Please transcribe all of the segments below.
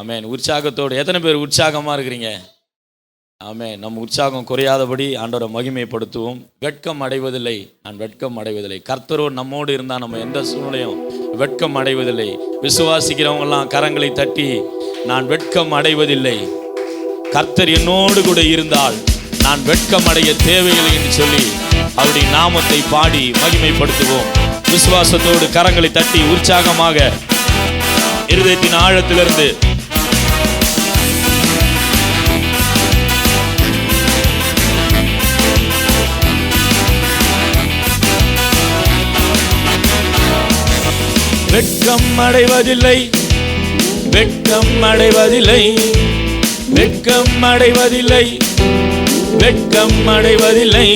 ஆமென். உற்சாகத்தோடு எத்தனை பேர் உற்சாகமாக இருக்கிறீங்க? ஆமென். நம் உற்சாகம் குறையாதபடி ஆண்டவரை மகிமைப்படுத்துவோம். வெட்கம் அடைவதில்லை, நான் வெட்கம் அடைவதில்லை. கர்த்தரோடு நம்மோடு இருந்தால் நம்ம எந்த சூழ்நிலையும் வெட்கம் அடைவதில்லை. விசுவாசிக்கிறவங்கெல்லாம் கரங்களை தட்டி, நான் வெட்கம் அடைவதில்லை, கர்த்தர் என்னோடு கூட இருந்தால் நான் வெட்கம் அடைய தேவையில்லை என்று சொல்லி அவருடைய நாமத்தை பாடி மகிமைப்படுத்துவோம். விசுவாசத்தோடு கரங்களை தட்டி உற்சாகமாக இருதயத்தின் ஆழத்திலிருந்து வெட்கம் அடைவதில்லை, வெட்கம் அடைவதில்லை, வெட்கம் அடைவதில்லை, வெட்கம் அடைவதில்லை.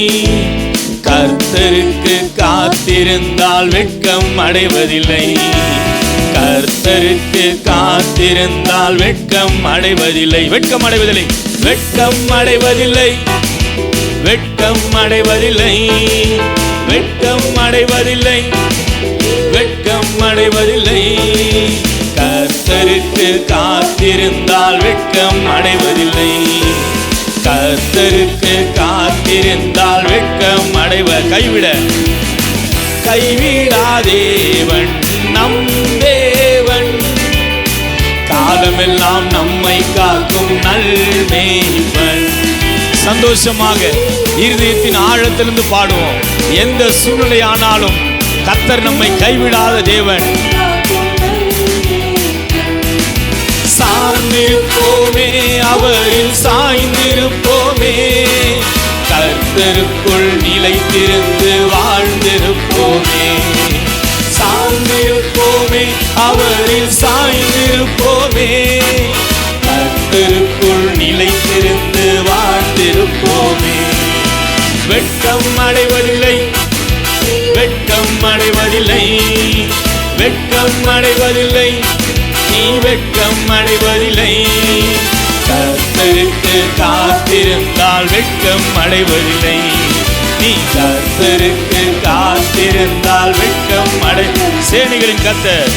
கர்த்தருக்கு காத்திருந்தால் வெட்கம் அடைவதில்லை, கர்த்தருக்கு காத்திருந்தால் வெட்கம் அடைவதில்லை. வெட்கம் அடைவதில்லை, வெட்கம் அடைவதில்லை, வெட்கம் அடைவதில்லை, வெட்கம் அடைவதில்லை, வெட்கம் அடைவதில்லை. கர்த்தருக்கு காத்திருந்தால் வெட்கம் அடைவதில்லை, கர்த்தருக்கு காத்திருந்தால் வெட்கம் கைவிடா தேவன் நம் தேவன், காலமெல்லாம் நம்மை காக்கும் நல்மேய்ப்பன். சந்தோஷமாக இருதயத்தின் ஆழத்திலிருந்து பாடுவோம். எந்த சூழ்நிலை ஆனாலும் கர்த்தர் நம்மை கைவிடாத தேவன். சார்ந்திருப்போமே, அவரில் சாய்ந்திருப்போமே, கர்த்தருக்குள் நிலைத்திருந்து வாழ்ந்திருப்போமே. சார்ந்திருப்போமே, அவரில் சாய்ந்திருப்போமே, கர்த்தருக்குள் நிலைத்திருந்து வாழ்ந்திருப்போமே. வெட்கம் அடைவதில்லை, வெட்கம் அடைவதில்லை, வெட்கம் அடைவதில்லை, நீ வெட்கம் அடைவதில்லை. கர்த்தருக்கு காத்திருந்தால் வெட்கம் அடைவதில்லை, நீ கர்த்தருக்கு காத்திருந்தால் வெட்கம் அடை. சேனைகளின் கர்த்தர்,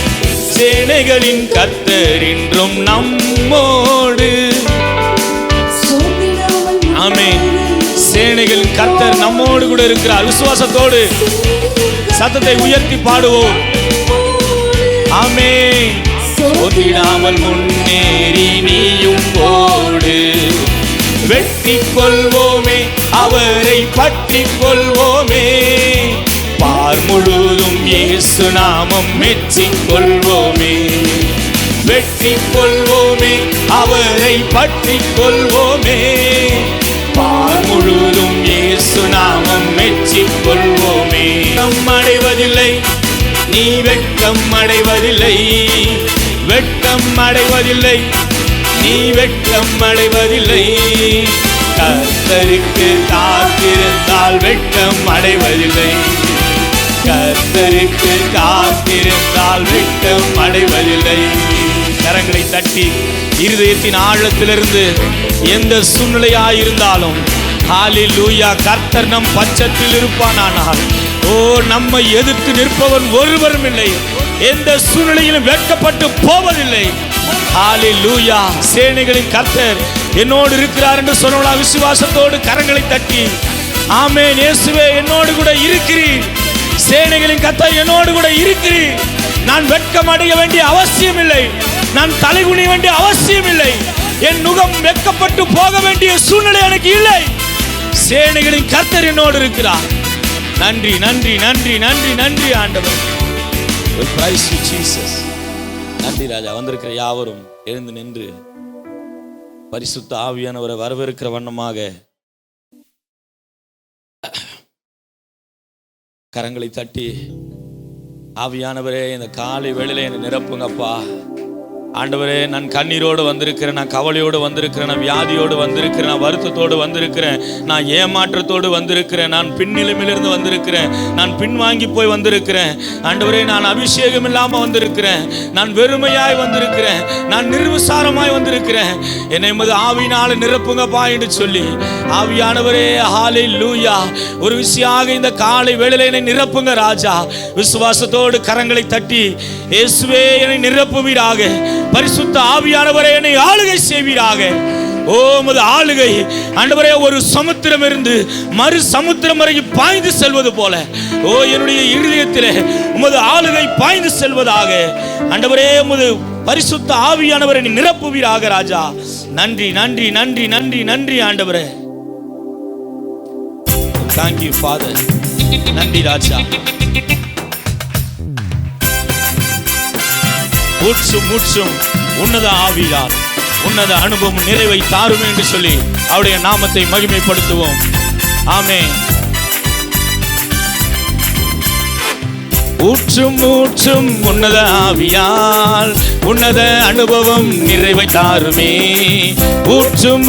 சேனைகளின் கர்த்தர் இன்றும் நம்மோடு. ஆமென். சேனைகளின் கர்த்தர் நம்மோடு கூட இருக்கிறார். விசுவாசத்தோடு சத்தத்தை உயர்த்தி பாடுவோம். ஆமென். சோதிடாமல் முன்னேறி நீயும் ஓடு, வெற்றி கொள்வோமே, அவரை பற்றி கொள்வோமே. பார் முழுதும் இயேசு நாமம் மெச்சிக் கொள்வோமே. வெற்றி கொள்வோமே, அவரை பற்றி கொள்வோமே. பார் முழுதும் இயேசு நாமம் மெச்சிக் கொள்வோமே. வெட்கம் அடைவதில்லை, நீ வெட்கம் அடைவதில்லை, வெட்கம் அடைவதில்லை, நீ வெட்கம் அடைவதில்லை. கர்த்தருக்கு காத்திருந்தால் வெட்கம் அடைவதில்லை, கர்த்தருக்கு காத்திருந்தால் வெட்கம் அடைவதில்லை. கரங்களை தட்டி இருதயத்தின் ஆழத்திலிருந்து எந்த சூழ்நிலையாயிருந்தாலும் ஹல்லேலூயா, கர்த்தர் நம் பட்சத்தில் இருப்பானானால் ஓ, நம்மை எதிர்த்து நிற்பவன் ஒருவரும் இல்லை. எந்த சூழ்நிலையிலும் வெட்கப்பட்டு போவதில்லை. ஹல்லேலூயா. சேனைகளின் கர்த்தர் என்னோடு இருக்கிறார் என்று சொன்னோம். விசுவாசத்தோடு கரங்களை தட்டி ஆமென். இயேசுவே என்னோடு கூட இருக்கிறீர், சேனைகளின் கர்த்தர் என்னோடு கூட இருக்கிறீர். நான் வெட்கம் அடைய வேண்டிய அவசியம் இல்லை, நான் தலைகுனிய வேண்டிய அவசியம் இல்லை, என் முகம் வெட்கப்பட்டு போக வேண்டிய சூழ்நிலை எனக்கு இல்லை. சேனைகளின் கர்த்தர் என்னோடு இருக்கிறார். நன்றி நன்றி நன்றி நன்றி நன்றி ஆண்டவர். நன்றி ராஜா. வந்திருக்கிற யாவரும் எழுந்து நின்று பரிசுத்த ஆவியானவரை வரவேற்கிற வண்ணமாக கரங்களை தட்டி, ஆவியானவரே இந்த காலை வேளையில என்னை நிரப்புங்கப்பா. ஆண்டவரே, நான் கண்ணீரோடு வந்திருக்கிறேன், நான் கவலையோடு வந்திருக்கிறேன், நான் வியாதியோடு வந்திருக்கிறேன், நான் வருத்தத்தோடு வந்திருக்கிறேன், நான் ஏமாற்றத்தோடு வந்திருக்கிறேன், நான் பின்னிலைமையிலிருந்து வந்திருக்கிறேன், நான் பின்வாங்கி போய் வந்திருக்கிறேன். ஆண்டவரே, நான் அபிஷேகம் இல்லாமல் வந்திருக்கிறேன், நான் வெறுமையாய் வந்திருக்கிறேன், நான் நிர்விசாரமாய் வந்திருக்கிறேன். என்னை எமது ஆவியினால நிரப்புங்கப்பா என்று சொல்லி ஆவியானவரே ஹல்லேலூயா, ஒரு விஷயமாக இந்த காலை வேளையில என்னை நிரப்புங்க ராஜா. விசுவாசத்தோடு கரங்களை தட்டி, இயேசுவே என்னை நிரப்புவீராக, பரிசுத்த ஆவியானவரே என்னை ஆளுகை செய்வீராக. ஓ உமது ஆளுகை ஆண்டவரே ஒரு சமுத்திரம் இருந்து மறு சமுத்திரம் வரைக்கும் பாய்ந்து செல்வது போல ஓ என்னுடைய இருதயத்திலே உமது ஆளுகை பாய்ந்து செல்வதாக. ஆண்டவரே உமது பரிசுத்த ஆவியானவரை நிரப்புவீராக ராஜா. நன்றி நன்றி நன்றி நன்றி நன்றி ஆண்டவரே. Thank you Father. நன்றி ராஜா. மூச்சும் உன்னத ஆவியால் உன்னத அனுபவம் நிறைவை தாரும் என்று சொல்லி அவருடைய நாமத்தை மகிமைப்படுத்துவோம். ஆமென். ஊற்றும் உன்னத ஆவியால் உன்னத அனுபவம் நிறைவை தாருமே. ஊற்றும்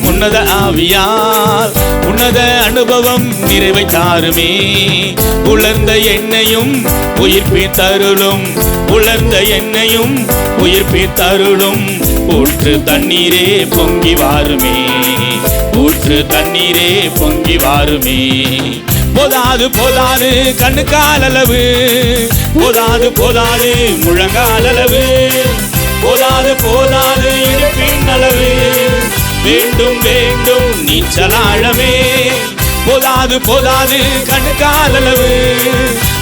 உன்னத ஆவியால் உன்னத அனுபவம் நிறைவை தாருமே. உலர்ந்த எண்ணெயும் உயிர்ப்பின் தருளும், உலர்ந்த எண்ணெயும் உயிர்ப்பின் தருளும். ஊற்று தண்ணீரே பொங்கி வாருமே, ஊற்று தண்ணீரே பொங்கி வாருமே. போதாது போதாது கண்ணுக்கால் அளவு, போதாது போதாது முழங்கால் அளவு, போதாது போதாது இடுப்பின் அளவு. வேண்டும் வேண்டும் நீச்சலாழமே. போதாது போதாது கண்ணுக்கால் அளவு,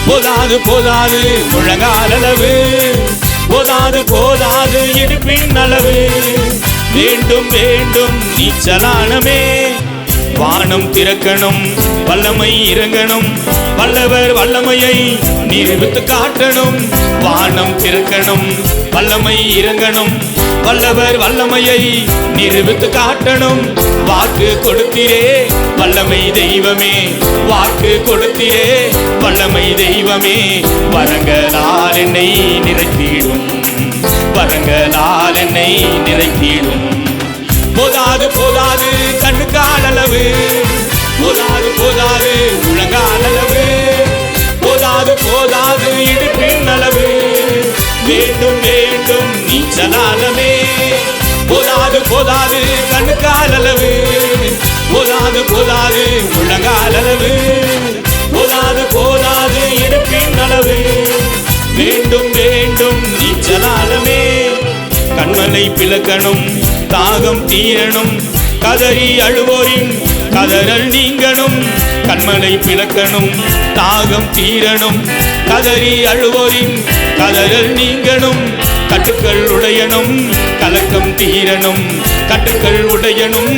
போதாது போதாது முழங்கால் அளவு, போதாது போதாது இடுப்பின் அளவு. வேண்டும் வேண்டும் நீச்சலானமே. வானம் திறக்கணும், வல்லமை இறங்கணும், வல்லவர் வல்லமையை நிரூபித்து காட்டணும். வானம் திறக்கணும், வல்லமை இறங்கணும், வல்லவர் வல்லமையை நிரூபித்து காட்டணும். வாக்கு கொடுத்தீரே வல்லமை தெய்வமே, வாக்கு கொடுத்தீரே வல்லமை தெய்வமே. வரங்களால் என்னை நிறைத்திடும், வரங்களால் என்னை நிறைத்திடும். போதாது போதாது கண்ணுக்கால் அளவு, போதாது போதாது முழங்கால் அளவு, போதாது போதாது இடுப்பின் அளவு. வேண்டும் வேண்டும் நீச்சலாலமே. போதாது போதாது கண்ணுக்கால் அளவு, போதாது போதாது முழங்கால் அளவு, போதாது போதாது இடுப்பின் அளவு. வேண்டும் வேண்டும் நீச்சலாலமே. கண்மலை பிளக்கணும், தாகம் தீரணும், கதறி அழுவோரின் கதறல் நீங்கணும். கண்மலை பிளக்கணும், தாகம் தீரணும், கதறி அழுவோரின் கதறல் நீங்கணும். கட்டுக்கள் உடையணும், கலக்கம் தீரணும், கட்டுக்கள் உடையணும்,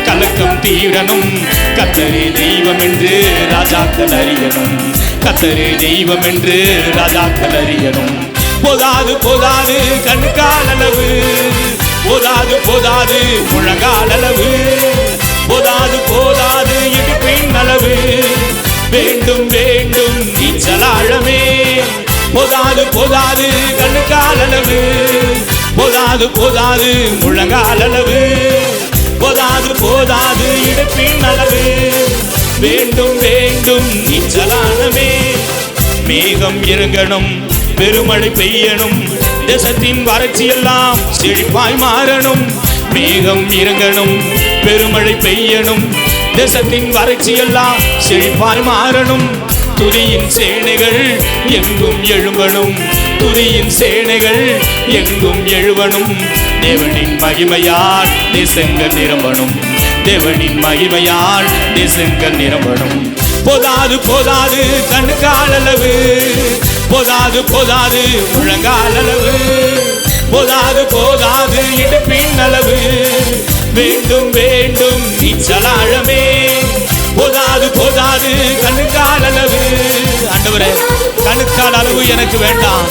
கலக்கம் தீரணும். கத்தரே தெய்வம் என்று ராஜாக்கள் அறியணும், கத்தரே தெய்வம் என்று ராஜாக்கள் அறியணும். போதாது போதாது கண்ணுக்கால் அளவு, போதாது போதாது முழங்கால் அளவு, போதாது போதாது இடுப்பின் அளவு. வேண்டும் வேண்டும் நீச்சலாழமே. போதாது போதாது கண்ணுக்கால் அளவு, போதாது போதாது முழங்கால் அளவு, போதாது போதாது இடுப்பின் அளவு. வேண்டும் வேண்டும் நீச்சலானமே. மேகம் இறங்கணும், பெருமழை பெய்யணும், தேசத்தின் வறட்சி எல்லாம் செழிப்பாய் மாறணும். மேகம் இறங்கணும், பெருமழை பெய்யணும், தேசத்தின் வறட்சி எல்லாம் செழிப்பாய் மாறணும். துதியின் சேனைகள் எங்கும் எழும்பணும், துதியின் சேனைகள் எங்கும் எழுவணும். தேவனின் மகிமையால் தேசங்கள் நிரம்பணும், தேவனின் மகிமையால் தேசங்கள் நிரம்பணும். போதாது போதாது கண்ணுக்கால் அளவு, போதாது போதாது முழங்கால் அளவு, போதாது போதாது இடுப்பின் அளவு. வேண்டும் வேண்டும் நீச்சலாழமே. போதாது போதாது கண்ணுக்கால் அளவு. ஆண்டவரே கண்ணுக்கால் அளவு எனக்கு வேண்டாம்,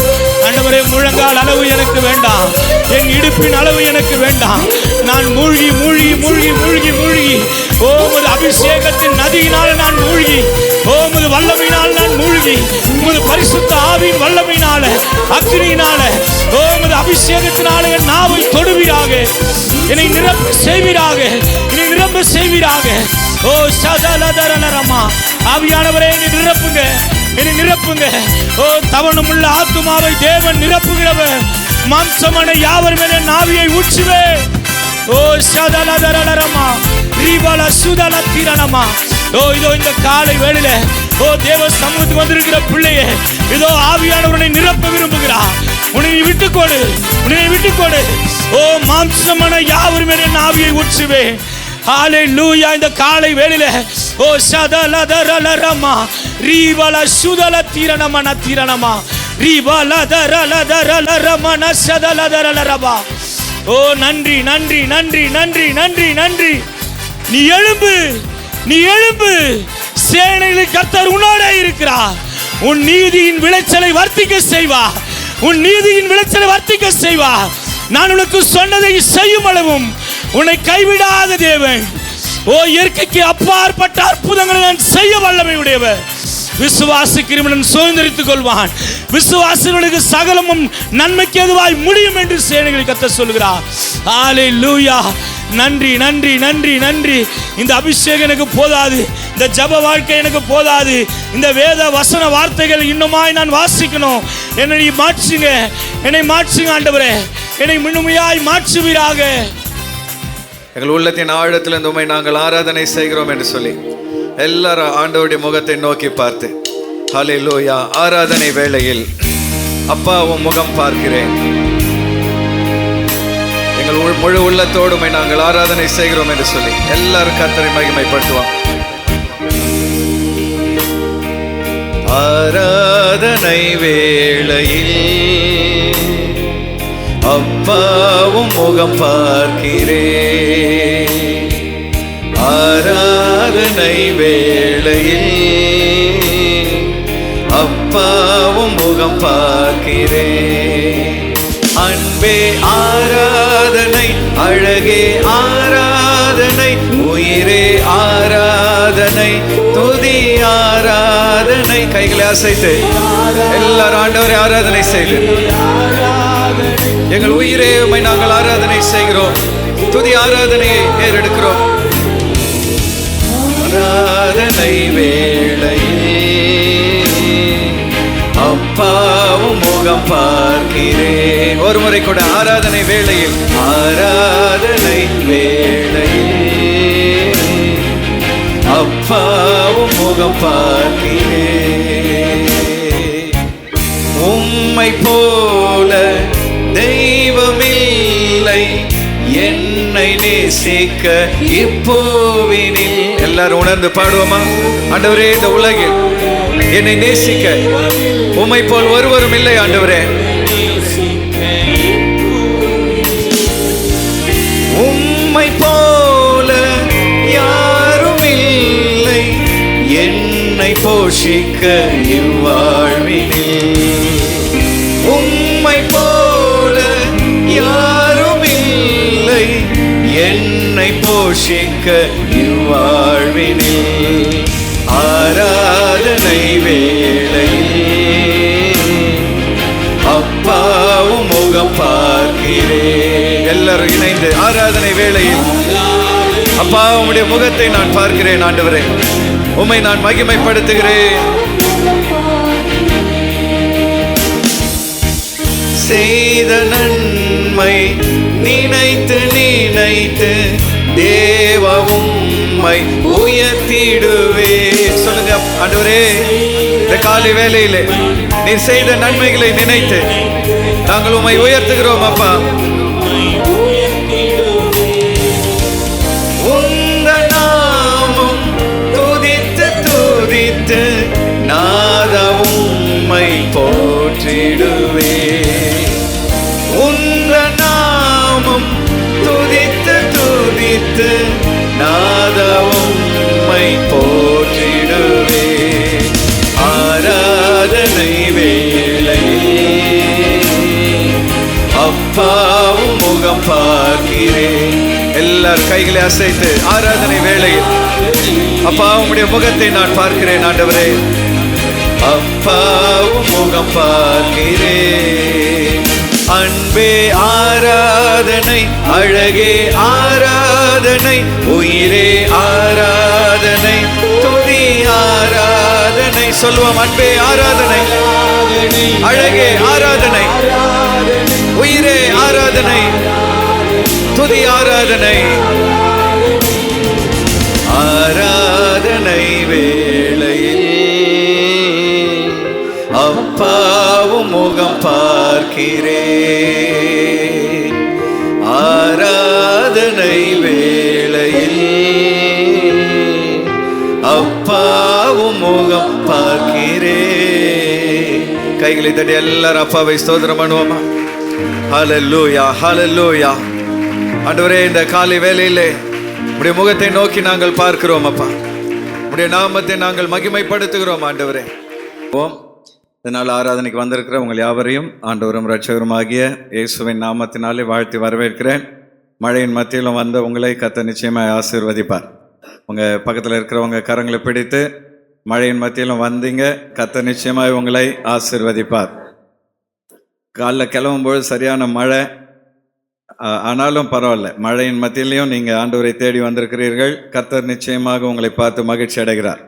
ஆண்டவரே முழங்கால் அளவு எனக்கு வேண்டாம், என் இடுப்பின் அளவு எனக்கு வேண்டாம். நான் மூழ்கி மூழ்கி மூழ்கி மூழ்கி மூழ்கி உமது அபிஷேகத்தின் நதியினால் நான் மூழ்கி, உமது வல்லமையினால் நான் மூழ்கி, உமது பரிசுத்த ஆவியின் வல்லமையினால அக்னியினால உமது அபிஷேகத்தினால என் நாவை தொடுவீராக, என்னை நிரம்ப செய்வீராக, என்னை நிரம்ப செய்வீராக. ஓ சதலதரனரமா ஆவியானவரே என்னை நிரப்புங்க, என்னை நிரப்புங்க. ஓ தவணமுள்ள ஆத்துமாவை தேவன் நிரப்புகிறவர், மாம்சமான யாவர் மேலே நாவியை ஊற்றுவே. ஓ சதலதரனரமா ரீபால சுதல தீரணமா. ஓ இதோ இந்த காலை வேளையில ஓ தேவ சமூகத்துக்கு வந்திருக்கிற பிள்ளையே, இதோ ஆவியானவரை நிரப்ப விரும்புகிறார். உன்னை விட்டுக்கொடு, உன்னை விட்டுக்கொடு. ஓ மாம்சமான யாவர் மேலே ஆவியை ஊற்றுவேன். ஹalleluya. இந்த காலை வேளையில ஓ ஷதலதரலரமா ரீவல சுதல தீரணமன தீரணமா ரீவலதரலதரலரமன ஷதலதரலரபா. ஓ நன்றி நன்றி நன்றி நன்றி நன்றி நன்றி. நீ எழும்பு, நீ எழும்பு. சேனைகளின் கர்த்தர் உன்னோட இருக்கிறார். உன் நீதியின் விளைச்சலை வர்த்திக்க செய்வார். உன் நீதியின் விளைச்சலை வர்த்திக்க செய்வார். நான் உனக்கு சொன்னதை செய்யும் அளவும் உன்னை கைவிடாத தேவன். ஓ இயற்கைக்கு அப்பாற்பட்ட அற்புதங்களை நான் செய்ய வல்லமை உடையவர். விசுவாசிக்கிறவன் சுதந்திரித்துக் கொள்வான். விசுவாசிகளுக்கு சகலமும் நன்மைக்கு எதுவாய் முடியும் என்று சேனைகளின் கர்த்தர் சொல்கிறார். ஹalleluya. நன்றி நன்றி நன்றி நன்றி. இந்த அபிஷேகம் எனக்கு போதாது, இந்த ஜப வாழ்க்கை எனக்கு போதாது. இந்த வேத வசன வார்த்தைகள் இன்னுமாய் நான் வாசிக்கணும். என்னை மாற்றுங்க, என்னை மாற்றுங்க ஆண்டவரே, என்னை முழுமையாய் மாற்றுவீராக. எங்கள் உள்ளத்தின் ஆழத்தில் இந்த உம்மை நாங்கள் ஆராதனை செய்கிறோம் என்று சொல்லி எல்லாரும் ஆண்டவருடைய முகத்தை நோக்கி பார்த்து ஹல்லேலூயா. ஆராதனை வேளையில் அப்பா உம் முகம் பார்க்கிறேன். எங்கள் முழு உள்ளத்தோடு உம்மை நாங்கள் ஆராதனை செய்கிறோம் என்று சொல்லி எல்லாரும் கர்த்தரை மகிமைப்படுத்துவோம். ஆராதனை வேளையில் அப்பாவும் முகம் பார்க்கிறேன். ஆராதனை வேளையில் அப்பாவும் முகம் பார்க்கிறேன். அன்பே ஆராதனை, அழகே ஆராதனை, உயிரே ஆராதனை, துதி ஆராதனை. கைகளை அசைத்து எல்லாரும் ஆண்டவரை ஆராதனை செய்து எங்கள் உயிரே உம்மை நாங்கள் ஆராதனை செய்கிறோம். துதி ஆராதனையை ஏறெடுக்கிறோம். ஆராதனை வேளையில் அப்பாவும் முகம் பார்க்கிறேன். ஒரு முறை கூட ஆராதனை வேளையில், ஆராதனை வேளையில் அப்பாவும் முகம் பார்க்கிறேன். உம்மை போல தெய்வமில்லை என்னை நேசிக்க இப்போவினில். எல்லாரும் உணர்ந்து பாடுவோமா? ஆண்டவரே, இந்த உலகில் என்னை நேசிக்க உம்மை போல் ஒருவரும் இல்லை ஆண்டவரே. உம்மை போல யாரும் இல்லை என்னை போஷிக்க இவ்வாழ்வினில். உம்மை போல யாரும் இல்லை என்னை போஷிக்க இவ்வாழ்வினில். ஆராதனை வேளையில் அப்பாவும் முகம் பார்க்கிறேன். எல்லாரும் இணைந்து ஆராதனை வேளையில் அப்பா உம்முடைய முகத்தை நான் பார்க்கிறேன். ஆண்டவரே, உம்மை நான் மகிமைப்படுத்துகிறேன். செய்த நன்மை நினைத்து நினைத்து தேவ உம்மை உயர்த்திடுவே. சொல்லுங்க ஆண்டவரே, இந்த காலை வேளையிலே நீர் செய்த நன்மைகளை நினைத்து நாங்கள் உம்மை உயர்த்துகிறோம். அப்பா, உந்த நாமம் துதித்து துதித்து நாத உம்மை போற்றிடுவே. உந்த நாமம் துதித்து துதித்து நாத உம்மை போற்றிடுவே. ஆராதனை வேளையில் அப்பாவும் முகம் பார்க்கிறேன். எல்லாரும் கைகளை அசைத்து ஆராதனை வேளையில் அப்பா உம்முடைய முகத்தை நான் பார்க்கிறேன். ஆண்டவரே, அப்பாவும் முகம் பார்க்கிறேன். அன்பே ஆராதனை, அழகே ஆராதனை, உயிரே ஆராதனை, துதி ஆராதனை. சொல்லுவோம், அன்பே ஆராதனை, அழகே ஆராதனை, உயிரே ஆராதனை, துதி ஆராதனை. ஆராதனை வேளையில் அப்பாவும் முகம் பார்க்க பார்க்கிறேன். ஆராதனை வேளையில் அப்பாவும் முகம் பார்க்கிறேன். கைகளை தட்டி எல்லாரும் அப்பாவை ஸ்தோத்திரம் பண்ணுவோமா? ஹல்லேலூயா, ஹல்லேலூயா. ஆண்டவரே, இந்த காலை வேளையிலே உடைய முகத்தை நோக்கி நாங்கள் பார்க்கிறோம் அப்பா. உடைய நாமத்தை நாங்கள் மகிமைப்படுத்துகிறோம் ஆண்டவரே. இதனால் ஆராதனைக்கு வந்திருக்கிற உங்கள் யாவரையும் ஆண்டவரும் இரட்சகரும் ஆகிய இயேசுவின் நாமத்தினாலே வாழ்த்தி வரவேற்கிறேன். மழையின் மத்தியிலும் வந்த உங்களை கர்த்தர் நிச்சயமாக ஆசீர்வதிப்பார். உங்கள் பக்கத்தில் இருக்கிறவங்க கரங்களை பிடித்து, மழையின் மத்தியிலும் வந்தீங்க, கர்த்தர் நிச்சயமாக உங்களை ஆசீர்வதிப்பார். காலைல கிளம்பும்போது சரியான மழை, ஆனாலும் பரவாயில்ல, மழையின் மத்தியிலையும் நீங்கள் ஆண்டவரை தேடி வந்திருக்கிறீர்கள். கர்த்தர் நிச்சயமாக உங்களை பார்த்து மகிழ்ச்சி அடைகிறார்.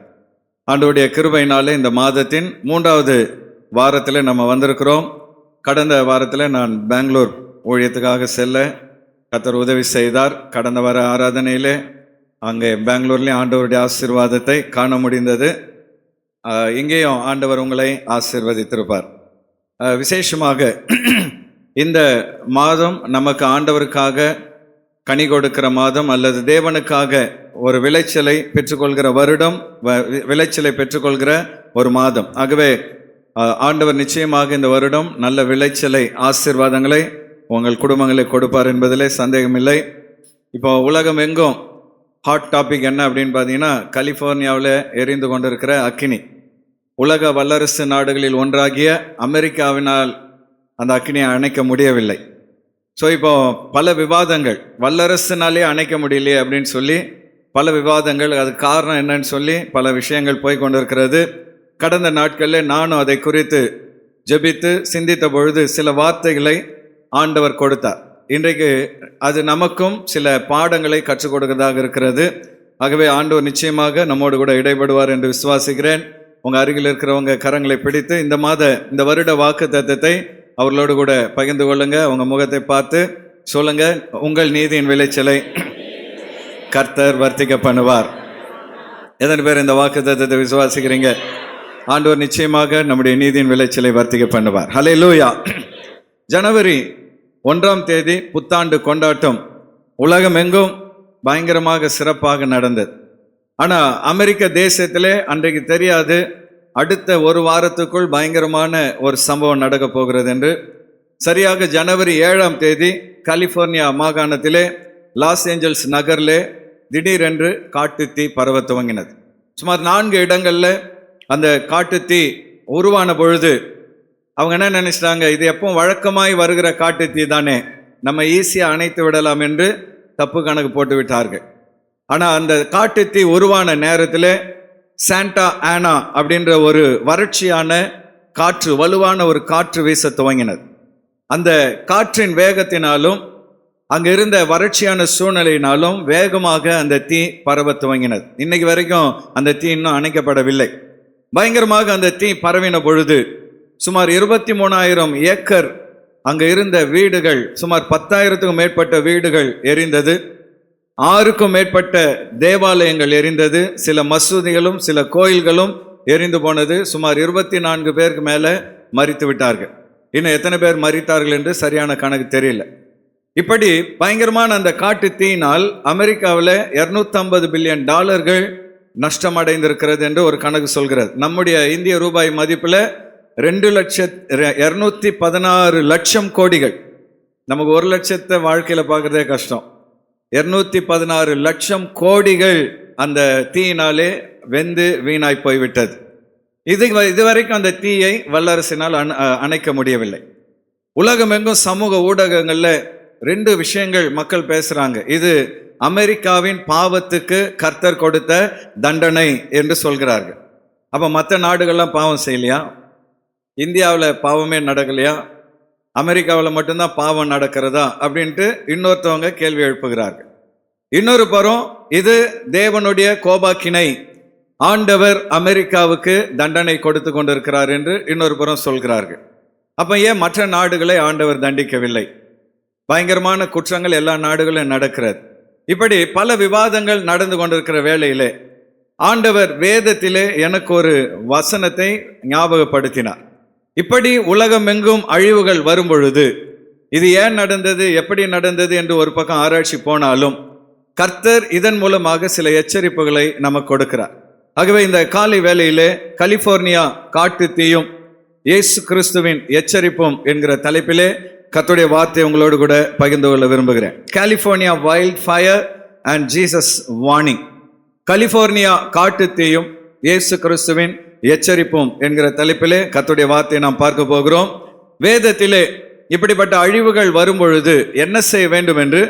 ஆண்டவருடைய கிருபையினாலே இந்த மாதத்தின் 3வது வாரத்தில் நம்ம வந்திருக்கிறோம். கடந்த வாரத்தில் நான் பெங்களூர் ஊழியத்துக்காக செல்ல கர்த்தர் உதவி செய்தார். கடந்த வார ஆராதனையிலே அங்கே பெங்களூர்லேயும் ஆண்டவருடைய ஆசீர்வாதத்தை காண முடிந்தது. இங்கேயும் ஆண்டவர் உங்களை ஆசீர்வதித்திருப்பார். விசேஷமாக இந்த மாதம் நமக்கு ஆண்டவருக்காக கனி கொடுக்கிற மாதம், அல்லது தேவனுக்காக ஒரு விளைச்சலை பெற்றுக்கொள்கிற வருடம், விளைச்சலை பெற்றுக்கொள்கிற ஒரு மாதம். ஆகவே ஆண்டவர் நிச்சயமாக இந்த வருடம் நல்ல விளைச்சலை, ஆசீர்வாதங்களை உங்கள் குடும்பங்களை கொடுப்பார் என்பதிலே சந்தேகமில்லை. இப்போ உலகம் எங்கும் ஹாட் டாபிக் என்ன அப்படின்னு பார்த்தீங்கன்னா, கலிஃபோர்னியாவில் எரிந்து கொண்டிருக்கிற அக்கினி. உலக வல்லரசு நாடுகளில் ஒன்றாகிய அமெரிக்காவினால் அந்த அக்கினியை அணைக்க முடியவில்லை. ஸோ இப்போ பல விவாதங்கள், வல்லரசுனாலே அணைக்க முடியலையே அப்படின்னு சொல்லி பல விவாதங்கள், அது காரணம் என்னன்னு சொல்லி பல விஷயங்கள் போய் கொண்டிருக்கிறது. கடந்த நாட்களில் நானும் அதை குறித்து ஜெபித்து சிந்தித்த பொழுது சில வார்த்தைகளை ஆண்டவர் கொடுத்தார். இன்றைக்கு அது நமக்கும் சில பாடங்களை கற்றுக் கொடுக்கிறதாக இருக்கிறது. ஆகவே ஆண்டவர் நிச்சயமாக நம்மோடு கூட இடைபடுவார் என்று விசுவாசிக்கிறேன். உங்கள் அருகில் இருக்கிறவங்க கரங்களை பிடித்து இந்த வருட வாக்கு தத்தத்தை அவர்களோடு கூட பகிர்ந்து கொள்ளுங்க. உங்கள் முகத்தை பார்த்து சொல்லுங்க, உங்கள் நீதியின் விளைச்சலை கர்த்தர் வர்த்திக்க பண்ணுவார். எத்தனை பேர் இந்த வாக்கு தத்தத்தை விசுவாசிக்கிறீங்க? ஆண்டவர் நிச்சயமாக நம்முடைய நீதியின் விளைச்சலை வர்த்திக்க பண்ணுவார். ஹல்லேலூயா. ஜனவரி 1ஆம் தேதி புத்தாண்டு கொண்டாட்டம் உலகம் எங்கும் பயங்கரமாக சிறப்பாக நடந்தது. ஆனால் அமெரிக்க தேசத்திலே அன்றைக்கு தெரியாது, அடுத்த ஒரு வாரத்துக்குள் பயங்கரமான ஒரு சம்பவம் நடக்க போகிறது என்று. சரியாக ஜனவரி 7ஆம் தேதி கலிஃபோர்னியா மாகாணத்திலே லாஸ் ஏஞ்சல்ஸ் நகரிலே திடீரென்று காட்டுத்தீ பரவ துவங்கினது. சுமார் 4 இடங்களில் அந்த காட்டுத்தீ உருவான பொழுது அவங்க என்ன நினைச்சிட்டாங்க, இது எப்போ வழக்கமாய் வருகிற காட்டுத்தீ தானே, நம்ம ஈஸியாக அணைத்து விடலாம் என்று தப்பு கணக்கு போட்டு விட்டார்கள். ஆனால் அந்த காட்டுத்தீ உருவான நேரத்தில் சாண்டா ஆனா அப்படின்ற ஒரு வறட்சியான காற்று, வலுவான ஒரு காற்று வீச துவங்கினது. அந்த காற்றின் வேகத்தினாலும் அங்கே இருந்த வறட்சியான சூழ்நிலையினாலும் வேகமாக அந்த தீ பரவ துவங்கினது. இன்னைக்கு வரைக்கும் அந்த தீ இன்னும் அணைக்கப்படவில்லை. பயங்கரமாக அந்த தீ பரவின பொழுது சுமார் 23,000 ஏக்கர் அங்கே இருந்த வீடுகள், சுமார் 10,000க்கும் மேற்பட்ட வீடுகள் எரிந்தது. 6க்கும் மேற்பட்ட தேவாலயங்கள் எரிந்தது. சில மசூதிகளும் சில கோயில்களும் எரிந்து போனது. சுமார் 24 பேருக்கு மேலே மரித்து விட்டார்கள். இன்னும் எத்தனை பேர் மரித்தார்கள் என்று சரியான கணக்கு தெரியல. இப்படி பயங்கரமான அந்த காட்டு தீயினால் அமெரிக்காவில் $250 பில்லியன் நஷ்டமடைந்திருக்கிறது என்று ஒரு கணக்கு சொல்கிறது. நம்முடைய இந்திய ரூபாய் மதிப்பில் 216 லட்சம் கோடிகள். நமக்கு 1 லட்சத்தை வாழ்க்கையில் பார்க்குறதே கஷ்டம். 216 லட்சம் கோடிகள் அந்த தீயினாலே வெந்து வீணாய் போய்விட்டது. இதுவரைக்கும் அந்த தீயை வல்லரசினால் அணைக்க முடியவில்லை. உலகம் எங்கும் சமூக ஊடகங்களில் 2 விஷயங்கள் மக்கள் பேசுகிறாங்க. இது அமெரிக்காவின் பாவத்துக்கு கர்த்தர் கொடுத்த தண்டனை என்று சொல்கிறார்கள். அப்போ மற்ற நாடுகள்லாம் பாவம் செய்யலையா? இந்தியாவில் பாவமே நடக்கலையா? அமெரிக்காவில் மட்டும்தான் பாவம் நடக்கிறதா அப்படின்ட்டு இன்னொருத்தவங்க கேள்வி எழுப்புகிறார்கள். இன்னொரு புறம் இது தேவனுடைய கோபாக்கினை, ஆண்டவர் அமெரிக்காவுக்கு தண்டனை கொடுத்து கொண்டிருக்கிறார் என்று இன்னொரு புறம் சொல்கிறார்கள். அப்போ ஏன் மற்ற நாடுகளை ஆண்டவர் தண்டிக்கவில்லை? பயங்கரமான குற்றங்கள் எல்லா நாடுகளும் நடக்கிறது. இப்படி பல விவாதங்கள் நடந்து கொண்டிருக்கிற வேளையிலே ஆண்டவர் வேதத்திலே எனக்கு ஒரு வசனத்தை ஞாபகப்படுத்தினார். இப்படி உலகமெங்கும் அழிவுகள் வரும் பொழுது இது ஏன் நடந்தது, எப்படி நடந்தது என்று ஒரு பக்கம் ஆராய்ச்சி போனாலும் கர்த்தர் இதன் மூலமாக சில எச்சரிப்புகளை நமக்கு கொடுக்கிறார். ஆகவே இந்த காலை வேளையிலே கலிபோர்னியா காட்டு தீயும் இயேசு கிறிஸ்துவின் எச்சரிப்பும் என்கிற தலைப்பிலே கர்த்தருடைய வார்த்தை உங்களோடு கூட பகிர்ந்து கொள்ள விரும்புகிறேன். California wild fire and Jesus warning. California காட்டு தீயும் இயேசு கிறிஸ்துவின் எச்சரிப்பும் என்கிற தலைப்பிலே கர்த்தருடைய வார்த்தையை நாம் பார்க்க போகிறோம். வேதத்திலே இப்படிப்பட்ட அழிவுகள் வரும் பொழுது என்ன செய்ய வேண்டும் என்று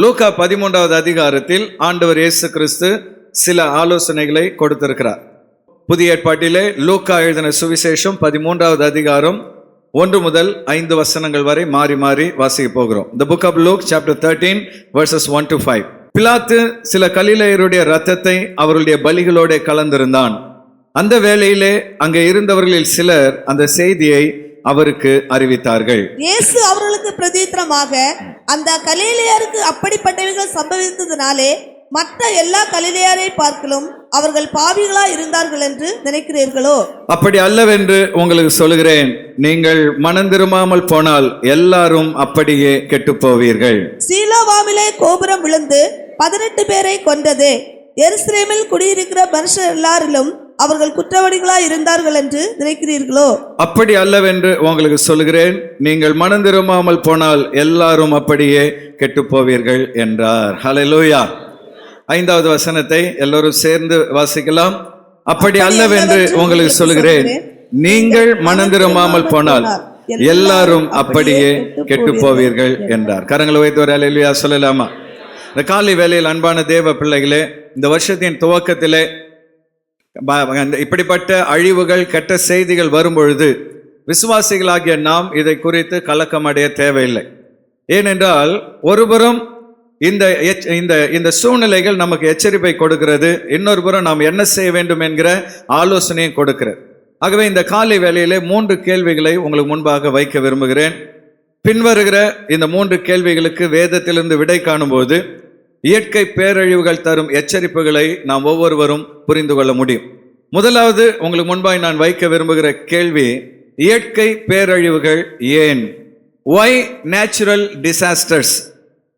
லூக்கா 13வது அதிகாரத்தில் ஆண்டவர் இயேசு கிறிஸ்து சில ஆலோசனைகளை கொடுத்திருக்கிறார். புதிய ஏற்பாட்டிலே லூக்கா எழுதின சுவிசேஷம் 13வது அதிகாரம் 1 முதல் 5 வசனங்கள் வரை மாறி மாறி வாசிக்க போகிறோம். The book of Luke chapter 13 verses 1 to 5. பிலாத்து சில கலிலேயருடைய இரத்தத்தை அவருடைய பலிகளோட கலந்திருந்தான். அந்த வேளையிலே அங்கே இருந்தவர்களில் சிலர் அந்த செய்தியை அவருக்கு அறிவித்தார்கள். இயேசு அவர்களுக்கு பிரதித்திரமாக, அந்த கலிலேயருக்கு அப்படிப்பட்டவைகள் சம்பவித்ததினாலே மற்ற எல்லா கலிலேயரை பார்க்கலும் அவர்கள் பாவிகளா இருந்தார்கள் என்று நினைக்கிறீர்களோ? அப்படி அல்லவென்று உங்களுக்கு சொல்கிறேன், நீங்கள் மனம் திரும்பாமல் போனால் எல்லாரும் அப்படியே கெட்டு போவீர்கள். சீலோவாமிலே கோபுரம் விழுந்து 18 பேரை கொண்டது. எருசலேமில் குடியிருக்கிற மனுஷர் எல்லாரிலும் அவர்கள் குற்றவாளிகளா இருந்தார்கள் என்று நினைக்கிறீர்களோ? அப்படி அல்லவென்று உங்களுக்கு சொல்கிறேன், நீங்கள் மனம் திரும்பாமல் போனால் எல்லாரும் அப்படியே கெட்டு போவீர்கள் என்றார். ஹல்லேலூயா. 5வது வசனத்தை எல்லோரும் சேர்ந்து வாசிக்கலாம். அப்படி அல்லவென்று உங்களுக்கு சொல்கிறேன், நீங்கள் மனம் திரும்பாமல் போனால் எல்லாரும் அப்படியே கெட்டு போவீர்கள் என்றார். கரங்களை வைத்து ஒரு ஹல்லேலூயா சொல்லலாமா? இந்த காலை வேளையில் அன்பான தேவ பிள்ளைகளே, இந்த வருஷத்தின் துவக்கத்திலே இப்படிப்பட்ட அழிவுகள் கெட்ட செய்திகள் வரும்பொழுது விசுவாசிகளாகிய நாம் இதை குறித்து கலக்கம் அடைய தேவையில்லை. ஏனென்றால் ஒருபுறம் இந்த சூழ்நிலைகள் நமக்கு எச்சரிப்பை கொடுக்கிறது, இன்னொரு புறம் நாம் என்ன செய்ய வேண்டும் என்கிற ஆலோசனையும் கொடுக்கிறது. ஆகவே இந்த காலை வேளையிலே 3 கேள்விகளை உங்களுக்கு முன்பாக வைக்க விரும்புகிறேன். பின்வருகிற இந்த 3 கேள்விகளுக்கு வேதத்திலிருந்து விடை காணும்போது இயற்கை பேரழிவுகள் தரும் எச்சரிப்புகளை நாம் ஒவ்வொருவரும் புரிந்து கொள்ள முடியும். முதலாவது உங்களுக்கு முன்பாய் நான் வைக்க விரும்புகிற கேள்வி, இயற்கை பேரழிவுகள் ஏன்? Why natural disasters?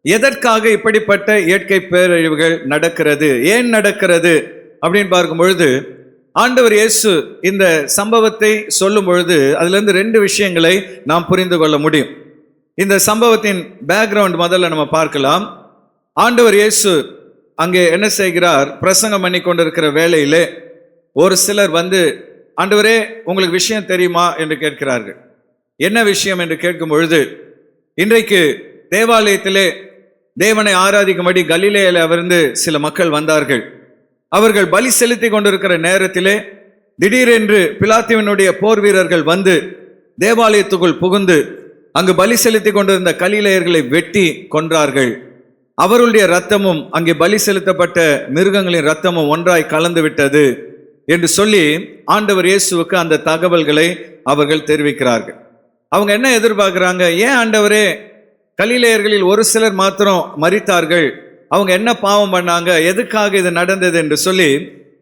எதற்காக இப்படிப்பட்ட இயற்கை பேரழிவுகள் நடக்கிறது, ஏன் நடக்கிறது அப்படின்னு பார்க்கும் பொழுது ஆண்டவர் இயேசு இந்த சம்பவத்தை சொல்லும் பொழுது அதிலிருந்து 2 விஷயங்களை நாம் புரிந்து கொள்ள முடியும். இந்த சம்பவத்தின் பேக்ரவுண்ட் முதல்ல நம்ம பார்க்கலாம். ஆண்டவர் இயேசு அங்கே என்ன செய்கிறார், பிரசங்கம் பண்ணி கொண்டிருக்கிற வேளையிலே ஒரு சிலர் வந்து, ஆண்டவரே உங்களுக்கு விஷயம் தெரியுமா என்று கேட்கிறார்கள். என்ன விஷயம் என்று கேட்கும் பொழுது, இன்றைக்கு தேவாலயத்திலே தேவனை ஆராதிக்கும்படி கலிலேயிலே அமர்ந்து சில மக்கள் வந்தார்கள். அவர்கள் பலி செலுத்தி கொண்டிருக்கிற நேரத்திலே திடீரென்று பிலாத்துவினுடைய போர் வீரர்கள் வந்து தேவாலயத்துக்குள் புகுந்து அங்கு பலி செலுத்தி கொண்டிருந்த கலிலேயர்களை வெட்டி கொன்றார்கள். அவர்களுடைய இரத்தமும் அங்கே பலி செலுத்தப்பட்ட மிருகங்களின் இரத்தமும் ஒன்றாய் கலந்து விட்டது என்று சொல்லி ஆண்டவர் இயேசுவுக்கு அந்த தகவல்களை அவர்கள் தெரிவிக்கிறார்கள். அவங்க என்ன எதிர்பார்க்கிறாங்க, ஏன் ஆண்டவரே கலிலேயர்களில் ஒரு சிலர் மாத்திரம் மரித்தார்கள், அவங்க என்ன பாவம் பண்ணாங்க, எதுக்காக இது நடந்தது என்று சொல்லி